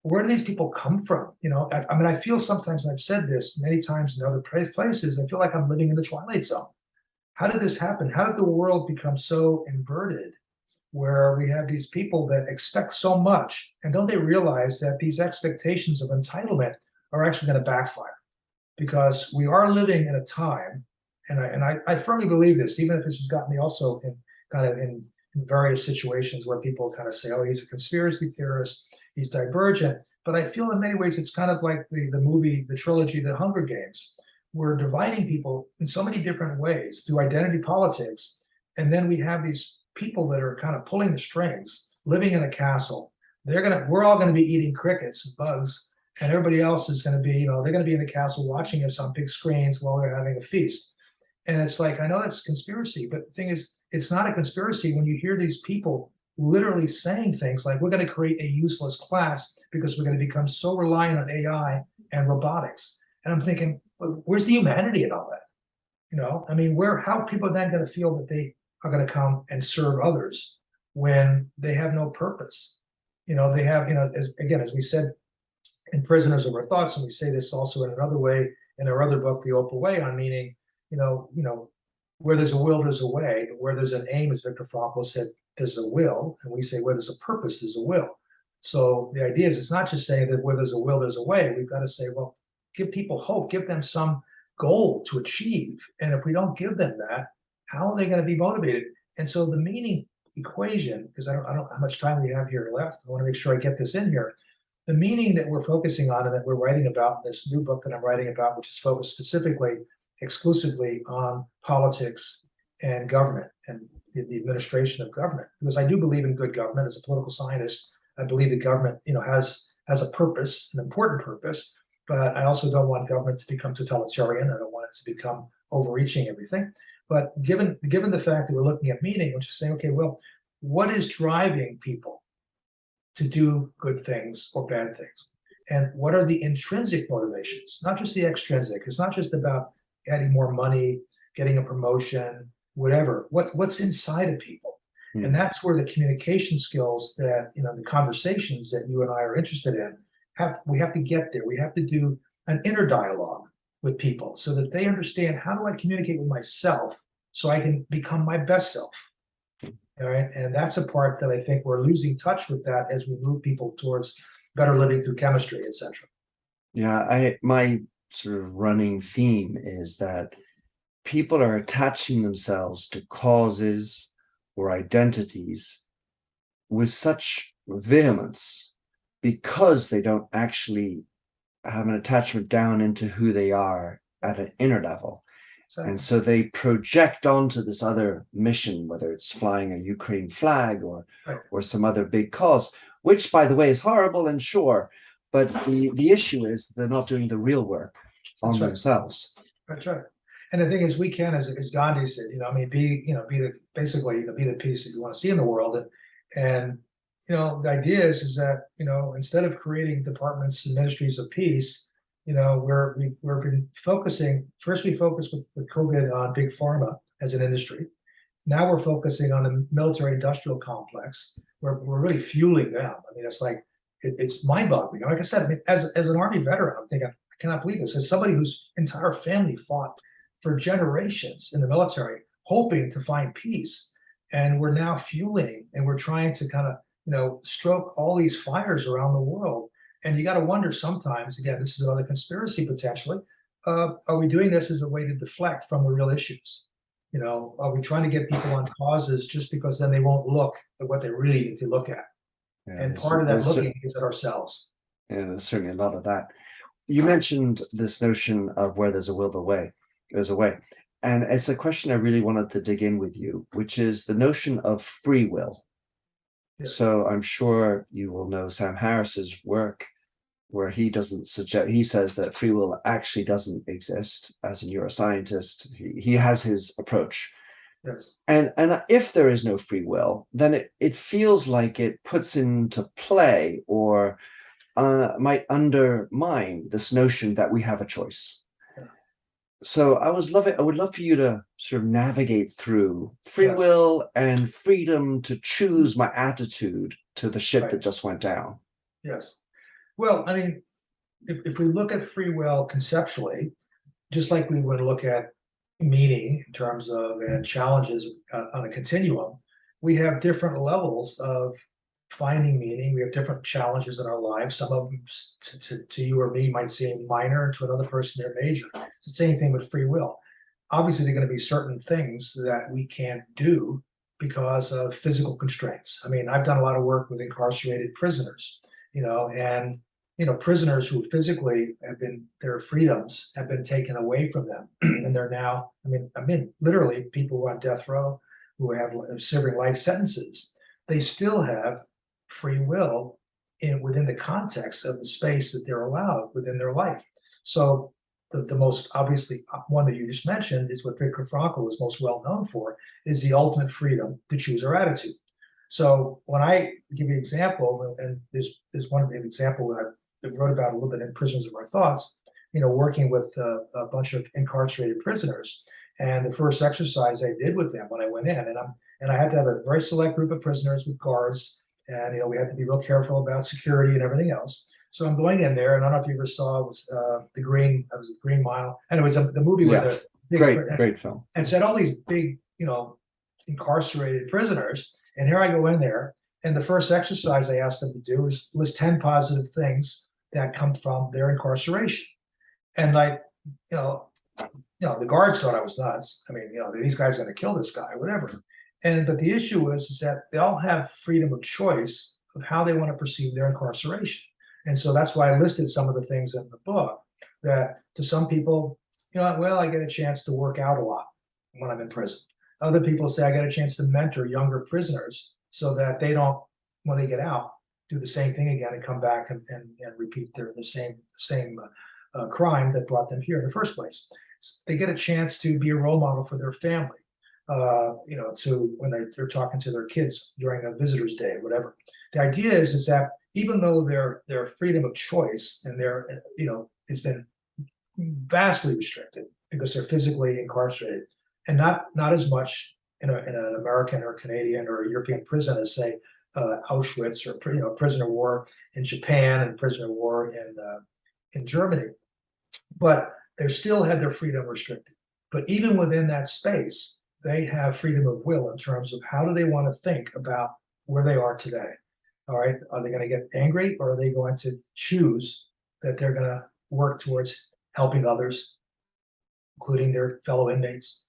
where do these people come from? I feel sometimes, and I've said this many times in other places, I feel like I'm living in the Twilight Zone. How did this happen? How did the world become so inverted where we have these people that expect so much, and don't they realize that these expectations of entitlement are actually going to backfire? Because we are living in a time, and I firmly believe this, even if this has got me also in various situations where people kind of say, oh, he's a conspiracy theorist, he's divergent. But I feel in many ways it's kind of like the trilogy, The Hunger Games. We're dividing people in so many different ways through identity politics. And then we have these people that are kind of pulling the strings, living in a castle. We're all going to be eating crickets and bugs, and everybody else is going to be, they're going to be in the castle watching us on big screens while they're having a feast. And it's like, I know that's conspiracy, but the thing is, it's not a conspiracy when you hear these people literally saying things like, we're going to create a useless class because we're going to become so reliant on AI and robotics. And I'm thinking, well, where's the humanity in all that? How are people then going to feel that they are going to come and serve others when they have no purpose? They have, as we said in Prisoners of Our Thoughts, and we say this also in another way in our other book, The Opal Way, on meaning, where there's a will, there's a way. Where there's an aim, as Viktor Frankl said, there's a will. And we say where there's a purpose, there's a will. So the idea is, it's not just saying that where there's a will, there's a way. We've got to say, well, give people hope, give them some goal to achieve. And if we don't give them that, how are they going to be motivated? And so the meaning equation, because I don't know how much time we have here left. I want to make sure I get this in here. The meaning that we're focusing on and that we're writing about in this new book that I'm writing about, which is focused exclusively on politics and government and the administration of government, because I do believe in good government. As a political scientist, I believe that government, has a purpose, an important purpose, but I also don't want government to become totalitarian. I don't want it to become overreaching everything. But given the fact that we're looking at meaning, I'm just saying, okay, well, what is driving people to do good things or bad things? And what are the intrinsic motivations, not just the extrinsic? It's not just about adding more money, getting a promotion, whatever. What's inside of people? And that's where the communication skills that, the conversations that you and I are interested in, we have to get there. We have to do an inner dialogue with people so that they understand, how do I communicate with myself so I can become my best self? All right. And that's a part that I think we're losing touch with, that as we move people towards better living through chemistry, etc. Yeah, my sort of running theme is that people are attaching themselves to causes or identities with such vehemence because they don't actually have an attachment down into who they are at an inner level. Exactly. And so they project onto this other mission, whether it's flying a Ukraine flag or some other big cause, which, by the way, is horrible and sure, but the issue is they're not doing the real work on themselves. That's right. And the thing is, we can, as Gandhi said, be the peace that you want to see in the world. And the idea is that, instead of creating departments and ministries of peace, we've been focusing. First, we focused with COVID on big pharma as an industry. Now we're focusing on the military-industrial complex, where we're really fueling them. It's like it's mind-boggling. Like I said, as an Army veteran, I'm thinking, I cannot believe this. As somebody whose entire family fought for generations in the military, hoping to find peace, and we're now fueling, and we're trying to kind of stroke all these fires around the world. And you got to wonder sometimes, again, this is another conspiracy potentially, are we doing this as a way to deflect from the real issues? Are we trying to get people on causes just because then they won't look at what they really need to look at? Yeah, and part of that looking is at ourselves. Yeah, there's certainly a lot of that. You mentioned this notion of where there's a will, there's a way. And it's a question I really wanted to dig in with you, which is the notion of free will. Yeah. So I'm sure you will know Sam Harris's work, where he says that free will actually doesn't exist. As a neuroscientist, he has his approach. Yes. And if there is no free will, then it feels like it puts into play or might undermine this notion that we have a choice. Yeah. So I would love for you to sort of navigate through free will and freedom to choose my attitude to the shit that just went down. Yes. Well, if we look at free will conceptually, just like we would look at meaning in terms of challenges on a continuum, we have different levels of finding meaning. We have different challenges in our lives. Some of them to you or me might seem minor, and to another person they're major. It's the same thing with free will. Obviously, there are going to be certain things that we can't do because of physical constraints. I've done a lot of work with incarcerated prisoners, and prisoners who physically their freedoms have been taken away from them, and they're now, literally people who are on death row, who have serving life sentences, they still have free will within the context of the space that they're allowed within their life. So the most obviously one that you just mentioned is what Viktor Frankl is most well known for, is the ultimate freedom to choose our attitude. So when I give you an example, and there's one example that I wrote about a little bit in Prisoners of Our Thoughts, working with a bunch of incarcerated prisoners. And the first exercise I did with them when I went in, and I had to have a very select group of prisoners with guards, and we had to be real careful about security and everything else. So I'm going in there, and I don't know if you ever saw, it was the Green Mile, and it was the movie with the big, great film, and said all these big, incarcerated prisoners. And here I go in there, and the first exercise I asked them to do is list 10 positive things that come from their incarceration. And the guards thought I was nuts. These guys are going to kill this guy, whatever. But the issue is that they all have freedom of choice of how they want to perceive their incarceration. And so that's why I listed some of the things in the book that to some people, I get a chance to work out a lot when I'm in prison. Other people say I get a chance to mentor younger prisoners so that they don't, when they get out, do the same thing again and come back and repeat the same crime that brought them here in the first place. They get a chance to be a role model for their family. to when they're talking to their kids during a visitor's day, whatever. The idea is that even though their freedom of choice and has been vastly restricted because they're physically incarcerated, and not as much in an American or Canadian or European prison as, say, Auschwitz, or prisoner of war in Japan and prisoner of war in Germany, but they still had their freedom restricted. But even within that space, they have freedom of will in terms of how do they want to think about where they are today. All right, are they going to get angry, or are they going to choose that they're going to work towards helping others, including their fellow inmates,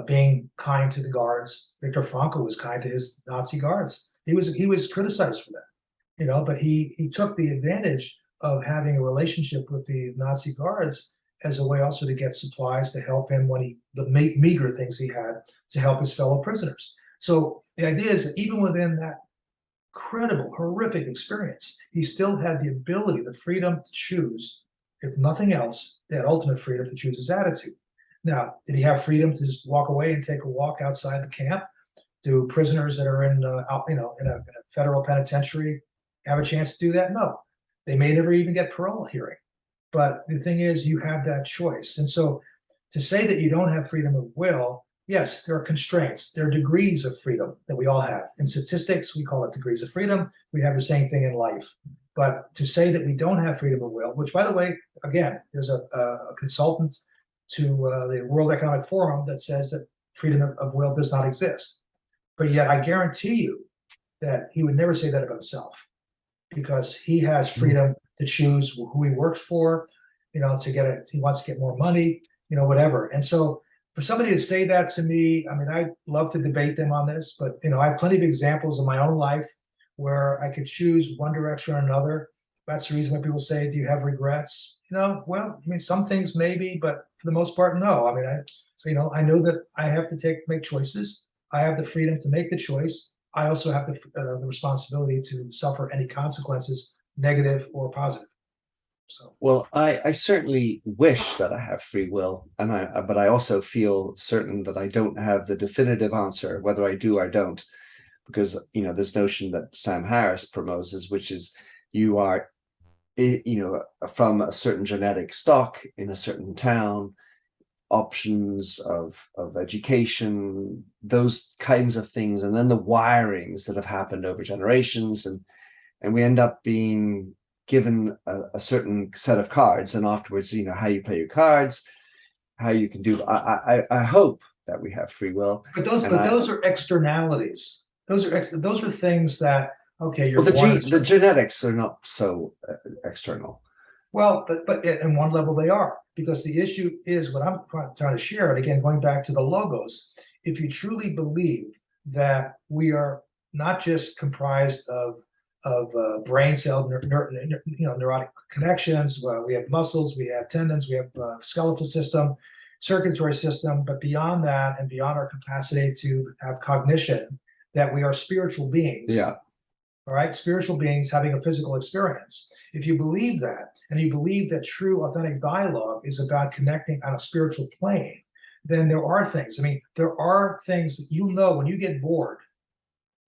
being kind to the guards? Viktor Frankl was kind to his Nazi guards. He was criticized for that, but he took the advantage of having a relationship with the Nazi guards as a way also to get supplies to help him when the meager things he had to help his fellow prisoners. So the idea is that even within that incredible, horrific experience, he still had the ability, the freedom to choose, if nothing else, that ultimate freedom to choose his attitude. Now, did he have freedom to just walk away and take a walk outside the camp? Do prisoners that are in a federal penitentiary have a chance to do that? No. They may never even get parole hearing. But the thing is, you have that choice. And so to say that you don't have freedom of will, yes, there are constraints. There are degrees of freedom that we all have. In statistics, we call it degrees of freedom. We have the same thing in life. But to say that we don't have freedom of will, which, by the way, again, there's a consultant to the World Economic Forum that says that freedom of will does not exist. But yet I guarantee you that he would never say that about himself, because he has freedom to choose who he works for, he wants to get more money, whatever. And so for somebody to say that to me, I mean, I'd love to debate them on this, but, I have plenty of examples in my own life where I could choose one direction or another. That's the reason when people say, do you have regrets? Well, I mean, some things maybe, but for the most part, no. I mean, I know that I have to make choices. I have the freedom to make the choice. I also have the responsibility to suffer any consequences, negative or positive. So, well, I certainly wish that I have free will, but I also feel certain that I don't have the definitive answer whether I do or don't, because this notion that Sam Harris promotes, which is you are, from a certain genetic stock in a certain town, options of education, those kinds of things, and then the wirings that have happened over generations, and we end up being given a certain set of cards, and afterwards, how you play your cards, how you can do. I hope that we have free will, but those are externalities. Those are things that, okay, you're the genetics are not so external. Well, but in one level they are, because the issue is what I'm trying to share. And again, going back to the logos, if you truly believe that we are not just comprised of brain cell neurotic connections, we have muscles, we have tendons, we have skeletal system, circulatory system, but beyond that and beyond our capacity to have cognition, that we are spiritual beings. Yeah. All right, spiritual beings having a physical experience. If you believe that, and you believe that true, authentic dialogue is about connecting on a spiritual plane, then there are things. I mean, there are things that when you get bored.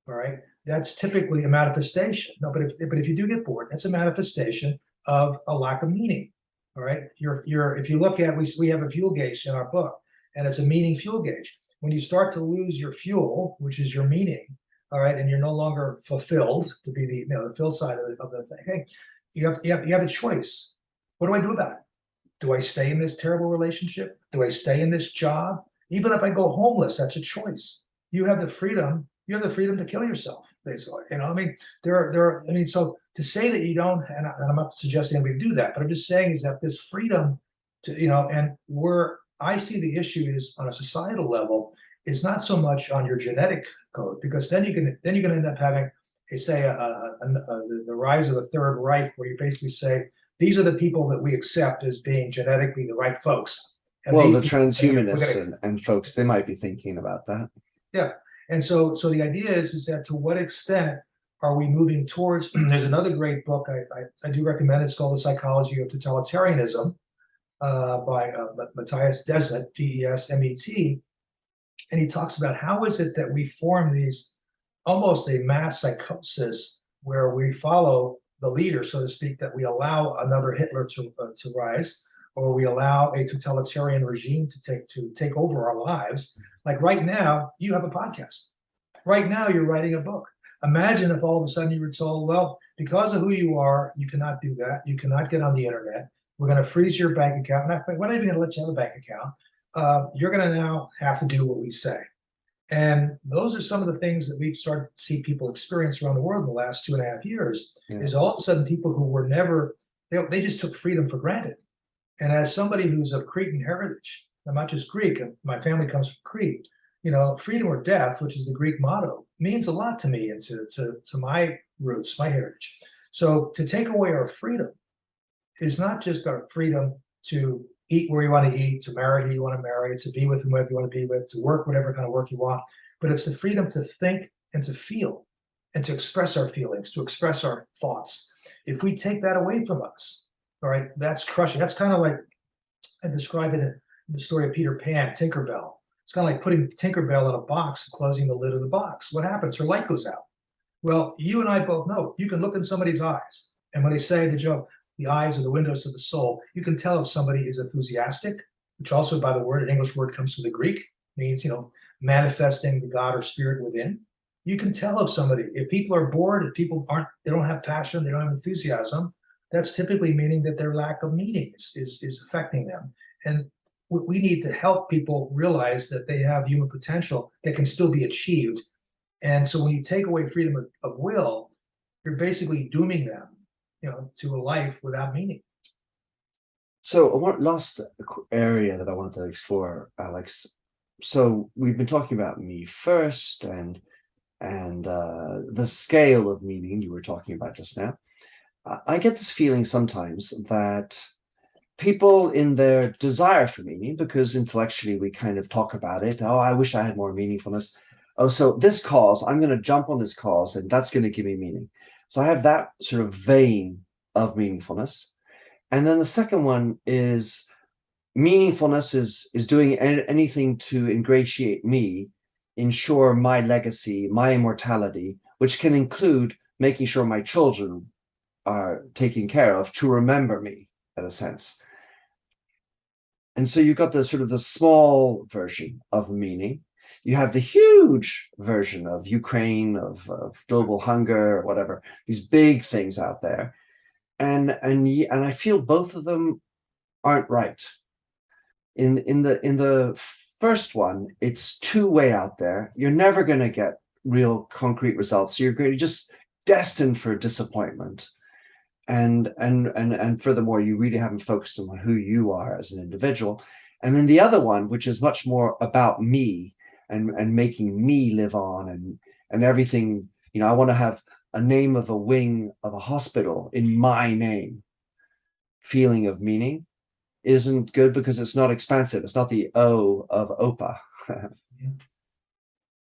All right, that's typically a manifestation. No, but if you do get bored, that's a manifestation of a lack of meaning. All right, if you look at, we have a fuel gauge in our book, and it's a meaning fuel gauge. When you start to lose your fuel, which is your meaning, all right, and you're no longer fulfilled, to be the fill side of the thing. Hey, you have a choice. What do I do about it? Do I stay in this terrible relationship? Do I stay in this job? Even if I go homeless, that's a choice. You have the freedom. You have the freedom to kill yourself, basically. I mean, so to say that you don't, and I'm not suggesting that we do that, but I'm just saying is that this freedom to, and where I see the issue is on a societal level is not so much on your genetic code, because then you're going to end up having, the rise of the Third Reich, where you basically say these are the people that we accept as being genetically the right folks. And well, the transhumanists and folks, they might be thinking about that. Yeah, and so the idea is that to what extent are we moving towards? There's another great book I do recommend. It's called The Psychology of Totalitarianism by Matthias Desmet, Desmet. And he talks about how is it that we form these almost a mass psychosis where we follow the leader, so to speak, that we allow another Hitler to rise, or we allow a totalitarian regime to take over our lives. Like right now, you have a podcast. Right now, you're writing a book. Imagine if all of a sudden you were told, well, because of who you are, you cannot do that. You cannot get on the internet. We're going to freeze your bank account. We're not even going to let you have a bank account. You're going to now have to do what we say. And those are some of the things that we've started to see people experience around the world in the last 2.5 years, is all of a sudden people who were never, they just took freedom for granted. And as somebody who's of Cretan heritage, I'm not just Greek, my family comes from Crete, freedom or death, which is the Greek motto, means a lot to me and to my roots, my heritage. So to take away our freedom is not just our freedom to eat where you want to eat, to marry who you want to marry, to be with whomever you want to be with, to work whatever kind of work you want, but it's the freedom to think and to feel and to express our feelings, to express our thoughts. If we take that away from us, all right, that's crushing. That's kind of like, I describe it in the story of Peter Pan, Tinkerbell. It's kind of like putting Tinkerbell in a box and closing the lid of the box. What happens? Her light goes out. Well, you and I both know, you can look in somebody's eyes, and when they say the joke, the eyes are the windows to the soul, you can tell if somebody is enthusiastic, which also, by the word, an English word comes from the Greek, means, manifesting the God or spirit within. You can tell if somebody, if people are bored, if people they don't have passion, they don't have enthusiasm, that's typically meaning that their lack of meaning is affecting them. And we need to help people realize that they have human potential that can still be achieved. And so when you take away freedom of will, you're basically dooming them, to a life without meaning. So last area that I wanted to explore, Alex. So we've been talking about me first and the scale of meaning you were talking about just now. I get this feeling sometimes that people in their desire for meaning, because intellectually we kind of talk about it. Oh, I wish I had more meaningfulness. Oh, so this cause, I'm going to jump on this cause and that's going to give me meaning. So I have that sort of vein of meaningfulness. And then the second one is meaningfulness is doing anything to ingratiate me, ensure my legacy, my immortality, which can include making sure my children are taken care of, to remember me, in a sense. And so you've got the sort of the small version of meaning. You have the huge version of Ukraine, of global hunger, or whatever, these big things out there. And I feel both of them aren't right. In the first one, it's too way out there. You're never going to get real concrete results. So you're just destined for disappointment. And furthermore, you really haven't focused on who you are as an individual. And then the other one, which is much more about me and making me live on and everything, I want to have a name of a wing of a hospital in my name. Feeling of meaning isn't good because it's not expansive. It's not the O of OPA.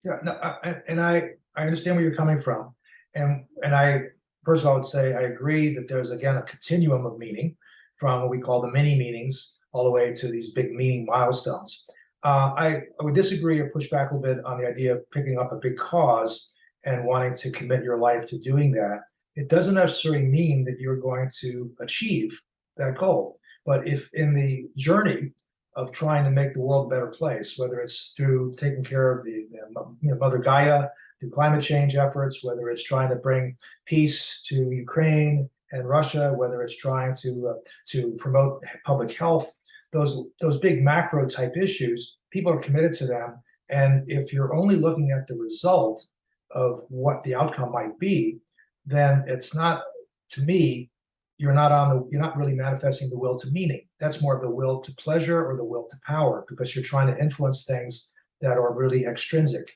Yeah, no, I understand where you're coming from, and I first of all would say I agree that there's again a continuum of meaning from what we call the mini meanings all the way to these big meaning milestones. I would disagree or push back a little bit on the idea of picking up a big cause and wanting to commit your life to doing that. It doesn't necessarily mean that you're going to achieve that goal. But if in the journey of trying to make the world a better place, whether it's through taking care of the Mother Gaia, through climate change efforts, whether it's trying to bring peace to Ukraine and Russia, whether it's trying to promote public health, those big macro type issues, people are committed to them. And if you're only looking at the result of what the outcome might be, then it's not, to me, you're not really manifesting the will to meaning. That's more of the will to pleasure or the will to power, because you're trying to influence things that are really extrinsic.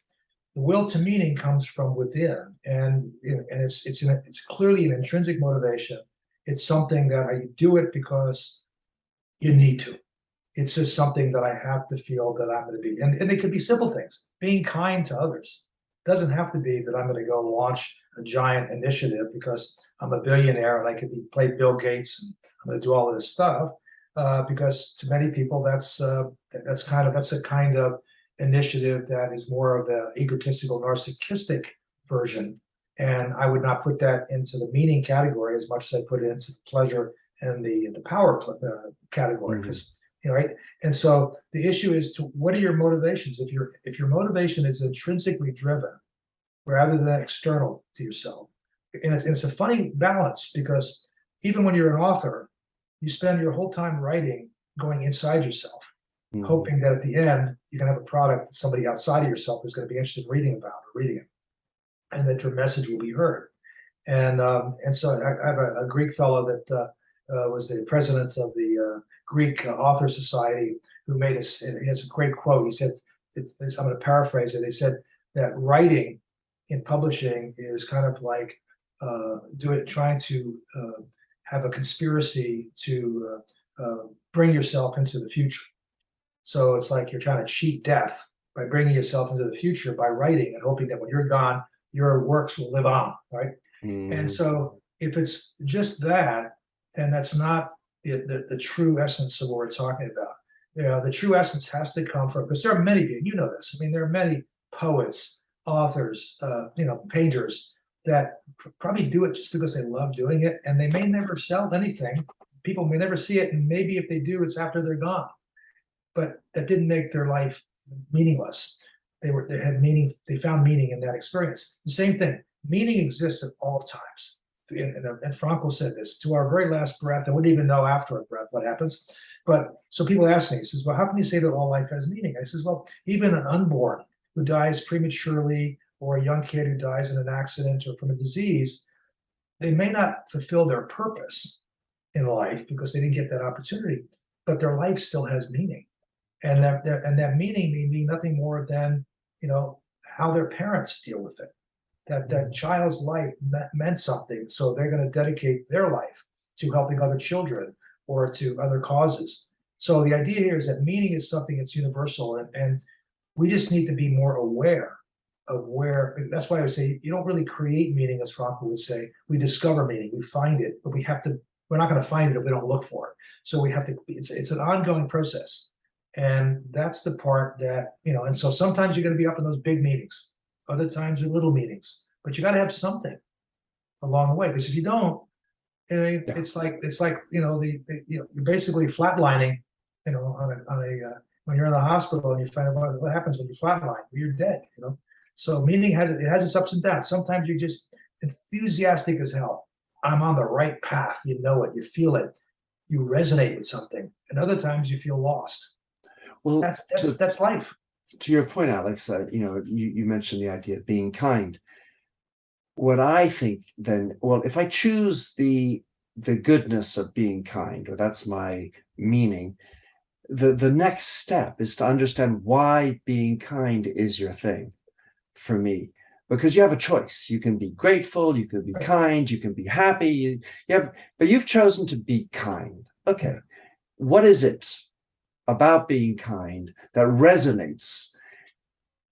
The will to meaning comes from within, and it's clearly an intrinsic motivation. It's something that you do it because you need to. It's just something that I have to feel that I'm going to be, and it could be simple things. Being kind to others. It doesn't have to be that I'm going to go launch a giant initiative because I'm a billionaire and I could play Bill Gates and I'm going to do all of this stuff. Because to many people, that's a kind of initiative that is more of an egotistical, narcissistic version. And I would not put that into the meaning category as much as I put it into the pleasure and the power category. Because right. And so the issue is what are your motivations? If your motivation is intrinsically driven rather than external to yourself, and it's a funny balance, because even when you're an author, you spend your whole time writing going inside yourself, hoping that at the end you can have a product that somebody outside of yourself is going to be interested in reading about or reading it, and that your message will be heard. And so I have a Greek fellow that was the president of the Greek Author Society, who made he has a great quote. He said, I'm going to paraphrase it. He said that writing in publishing is kind of like trying to have a conspiracy to bring yourself into the future. So it's like you're trying to cheat death by bringing yourself into the future by writing and hoping that when you're gone, your works will live on, right? And so if it's just that, then that's not the true essence of what we're talking about. The true essence has to come from, because there are many people, you know this, I mean, there are many poets, authors, painters that probably do it just because they love doing it, and they may never sell anything. People may never see it, and maybe if they do, it's after they're gone. But that didn't make their life meaningless. They had meaning. They found meaning in that experience. The same thing. Meaning exists at all times. And Frankl said this, to our very last breath, and we wouldn't even know after our breath what happens. But so people ask me, he says, well, how can you say that all life has meaning? I says, well, even an unborn who dies prematurely, or a young kid who dies in an accident or from a disease, they may not fulfill their purpose in life because they didn't get that opportunity, but their life still has meaning. And that meaning may mean nothing more than, how their parents deal with it. That child's life meant something, so they're going to dedicate their life to helping other children or to other causes. So the idea here is that meaning is something that's universal, and we just need to be more aware of where. That's why I would say you don't really create meaning, as Frankl would say. We discover meaning, we find it, but we're not going to find it if we don't look for it. So we have to. It's an ongoing process, and that's the part that And so sometimes you're going to be up in those big meetings. Other times are little meetings, but you got to have something along the way, because if you don't, it's like you're basically flatlining, when you're in the hospital and you find out what happens when you flatline, well, you're dead. So meaning has its ups and downs. Sometimes you're just enthusiastic as hell. I'm on the right path. You know it. You feel it. You resonate with something. And other times you feel lost. Well, that's life. To your point, Alex, you mentioned the idea of being kind. What I think then, if I choose the goodness of being kind, or that's my meaning, the next step is to understand why being kind is your thing for me. Because you have a choice. You can be grateful, you can be kind, you can be happy, but you've chosen to be kind. Okay, what is it about being kind that resonates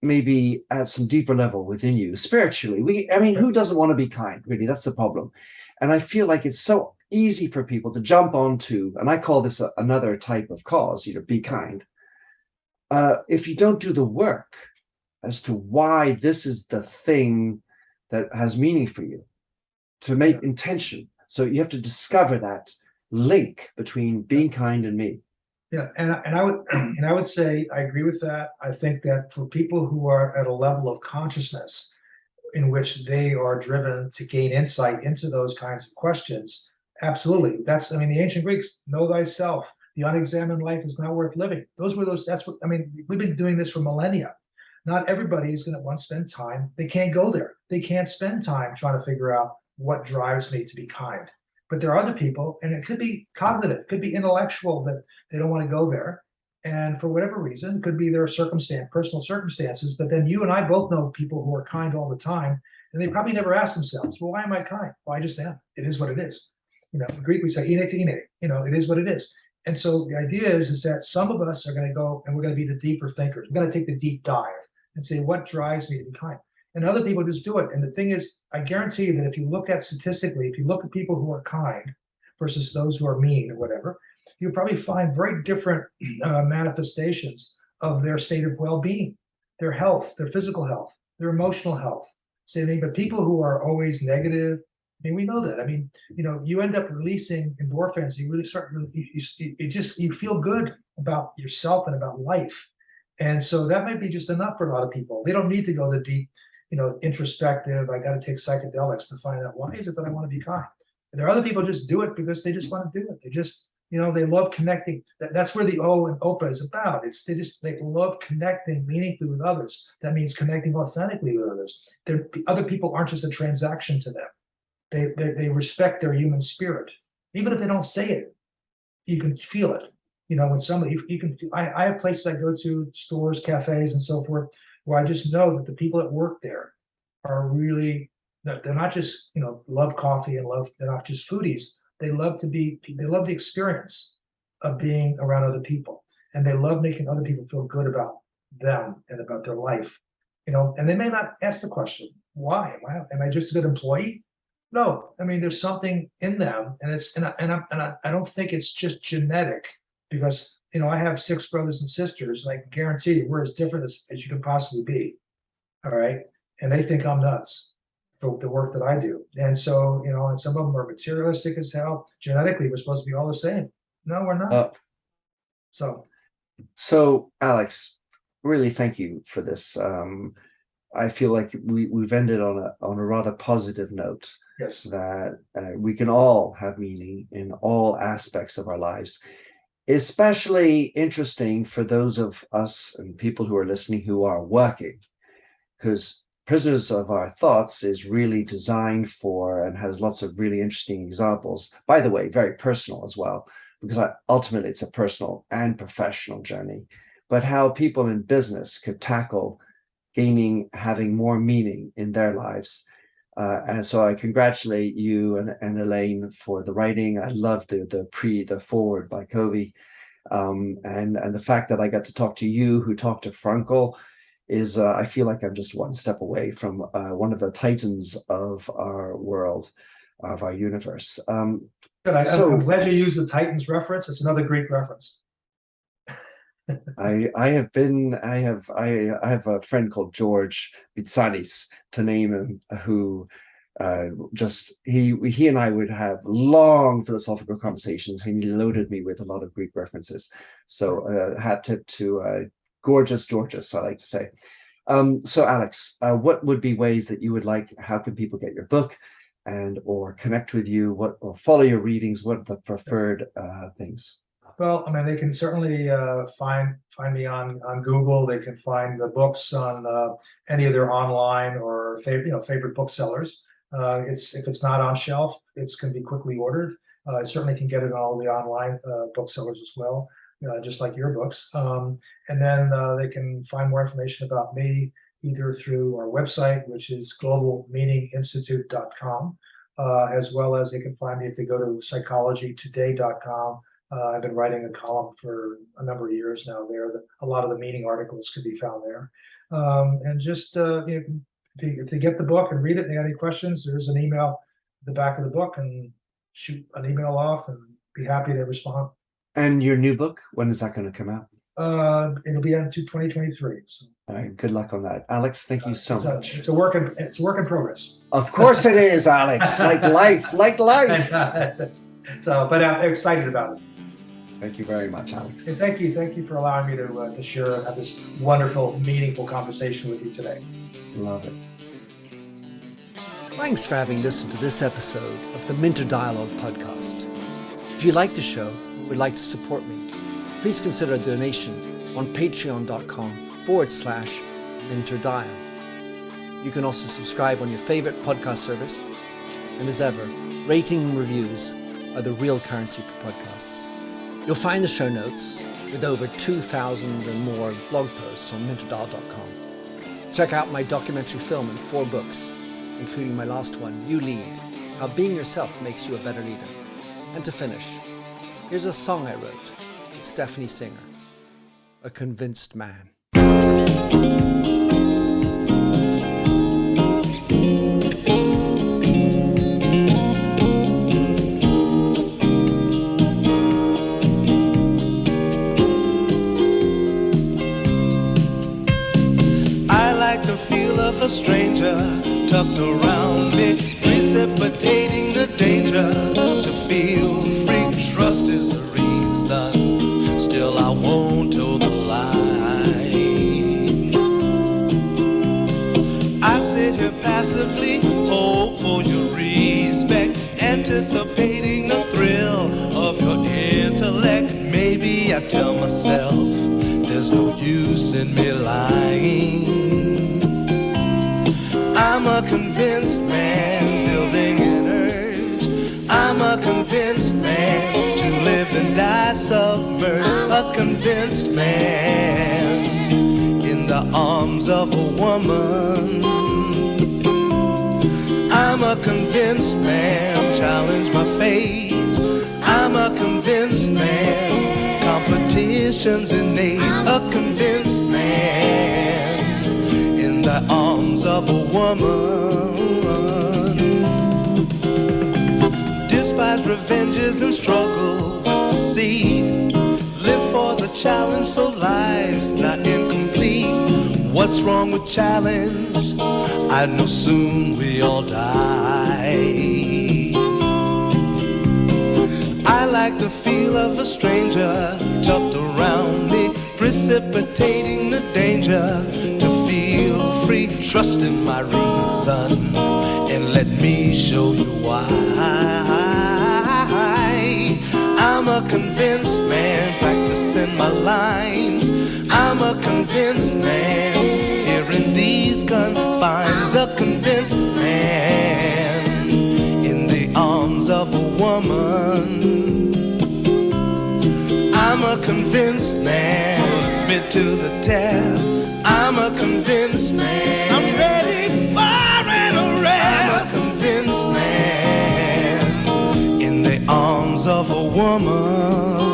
maybe at some deeper level within you spiritually? Who doesn't want to be kind, really? That's the problem. And I feel like it's so easy for people to jump onto, and I call this another type of cause, be kind. If you don't do the work as to why this is the thing that has meaning for you, to make intention. So you have to discover that link between being kind and me. Yeah, and I would say I agree with that. I think that for people who are at a level of consciousness in which they are driven to gain insight into those kinds of questions, absolutely. The ancient Greeks, know thyself. The unexamined life is not worth living. We've been doing this for millennia. Not everybody is going to want to spend time. They can't go there. They can't spend time trying to figure out what drives me to be kind. But there are other people, and it could be cognitive, it could be intellectual, that they don't want to go there. And for whatever reason, it could be their personal circumstances. But then you and I both know people who are kind all the time, and they probably never ask themselves, well, why am I kind? Well, I just am. It is what it is. In Greek, we say, ine te ine. It is what it is. And so the idea is that some of us are going to go, and we're going to be the deeper thinkers. We're going to take the deep dive and say, what drives me to be kind? And other people just do it. And the thing is, I guarantee you that if you look at statistically, if you look at people who are kind versus those who are mean or whatever, you'll probably find very different manifestations of their state of well-being, their health, their physical health, their emotional health. So, I mean, but people who are always negative, I mean, we know that. I mean, you end up releasing endorphins. You really start, you feel good about yourself and about life. And so that might be just enough for a lot of people. They don't need to go the deep, introspective, I got to take psychedelics to find out, why is it that I want to be kind? And there are other people who just do it because they just want to do it. They just, they love connecting. That's where the O and OPA is about. They love connecting meaningfully with others. That means connecting authentically with others. Other people aren't just a transaction to them. They respect their human spirit. Even if they don't say it, you can feel it. When somebody, you can feel, I have places I go to, stores, cafes, and so forth, where I just know that the people that work there are really, they're not just, love coffee and they're not just foodies. They love the experience of being around other people. And they love making other people feel good about them and about their life. And they may not ask the question, why? Am I just a good employee? No, I mean, there's something in them, and I don't think it's just genetic, because I have 6 brothers and sisters, and I can guarantee you we're as different as you can possibly be. All right, and they think I'm nuts for the work that I do, and so and some of them are materialistic as hell. Genetically, we're supposed to be all the same. No, we're not. So Alex, really thank you for this. I feel like we've ended on a rather positive note. Yes. That we can all have meaning in all aspects of our lives. Especially interesting for those of us and people who are listening who are working, because Prisoners of Our Thoughts is really designed for and has lots of really interesting examples. By the way, very personal as well, because ultimately it's a personal and professional journey, but how people in business could tackle having more meaning in their lives. And so I congratulate you and Elaine for the writing. I loved the forward by Covey. And the fact that I got to talk to you, who talked to Frankl, is I feel like I'm just one step away from one of the titans of our world, of our universe. Good. I'm glad you used the Titans reference. It's another Greek reference. I have a friend called George Bitsanis, to name him, who he and I would have long philosophical conversations. He loaded me with a lot of Greek references. So hat tip to gorgeous Georges, I like to say. So Alex, what would be ways that you would how can people get your book or connect with you, or follow your readings? What are the preferred things? Well, I mean, they can certainly find me on Google. They can find the books on any of their online or favorite booksellers. If it's not on shelf, it can be quickly ordered. I certainly can get it on all the online booksellers as well, just like your books. And then they can find more information about me either through our website, which is globalmeaninginstitute.com, as well as they can find me if they go to psychologytoday.com. I've been writing a column for a number of years now there. A lot of the meaning articles can be found there. And just, if they get the book and read it and they got any questions, there's an email at the back of the book, and shoot an email off and be happy to respond. And your new book, when is that going to come out? It'll be into 2023. So. All right, good luck on that. Alex, thank you so much. It's a work in progress. Of course it is, Alex. Like life. So, but I'm excited about it. Thank you very much, Alex. And thank you for allowing me to share and have this wonderful, meaningful conversation with you today. Love it. Thanks for having listened to this episode of the Minter Dialogue podcast. If you like the show and would like to support me, please consider a donation on patreon.com/MinterDial. You can also subscribe on your favorite podcast service. And as ever, rating and reviews are the real currency for podcasts. You'll find the show notes with over 2,000 and more blog posts on minterdial.com. Check out my documentary film and 4 books, including my last one, You Lead, How Being Yourself Makes You a Better Leader. And to finish, here's a song I wrote with Stephanie Singer, A Convinced Man. a stranger tucked around me, precipitating the danger to feel free. Trust is the reason, still I won't toe the line. I sit here passively, hope for your respect, anticipating the thrill of your intellect. Maybe I tell myself there's no use in me lying. I'm a convinced man building an urge. I'm a convinced man to live and die submerged. A convinced man in the arms of a woman. I'm a convinced man, challenge my fate. I'm a convinced man, competition's innate. A convinced man in the arms of a woman. Despise revenges and struggle with deceit. Live for the challenge so life's not incomplete. What's wrong with challenge? I know soon we all die. I like the feel of a stranger tucked around me, precipitating the danger to feel free. Trust in my reason and let me show you why. I'm a convinced man practicing my lines. I'm a convinced man here in these confines. A convinced man in the arms of a woman. I'm a convinced man, admit to the test. I'm a convinced man, I'm ready for an arrest. I'm a convinced man in the arms of a woman.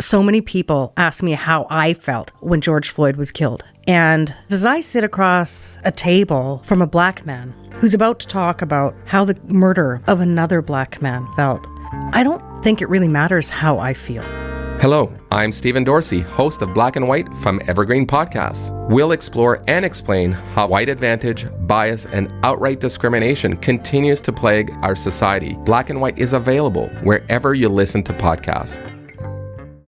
So many people ask me how I felt when George Floyd was killed. And as I sit across a table from a black man who's about to talk about how the murder of another black man felt, I don't think it really matters how I feel. Hello, I'm Stephen Dorsey, host of Black and White from Evergreen Podcasts. We'll explore and explain how white advantage, bias, and outright discrimination continues to plague our society. Black and White is available wherever you listen to podcasts.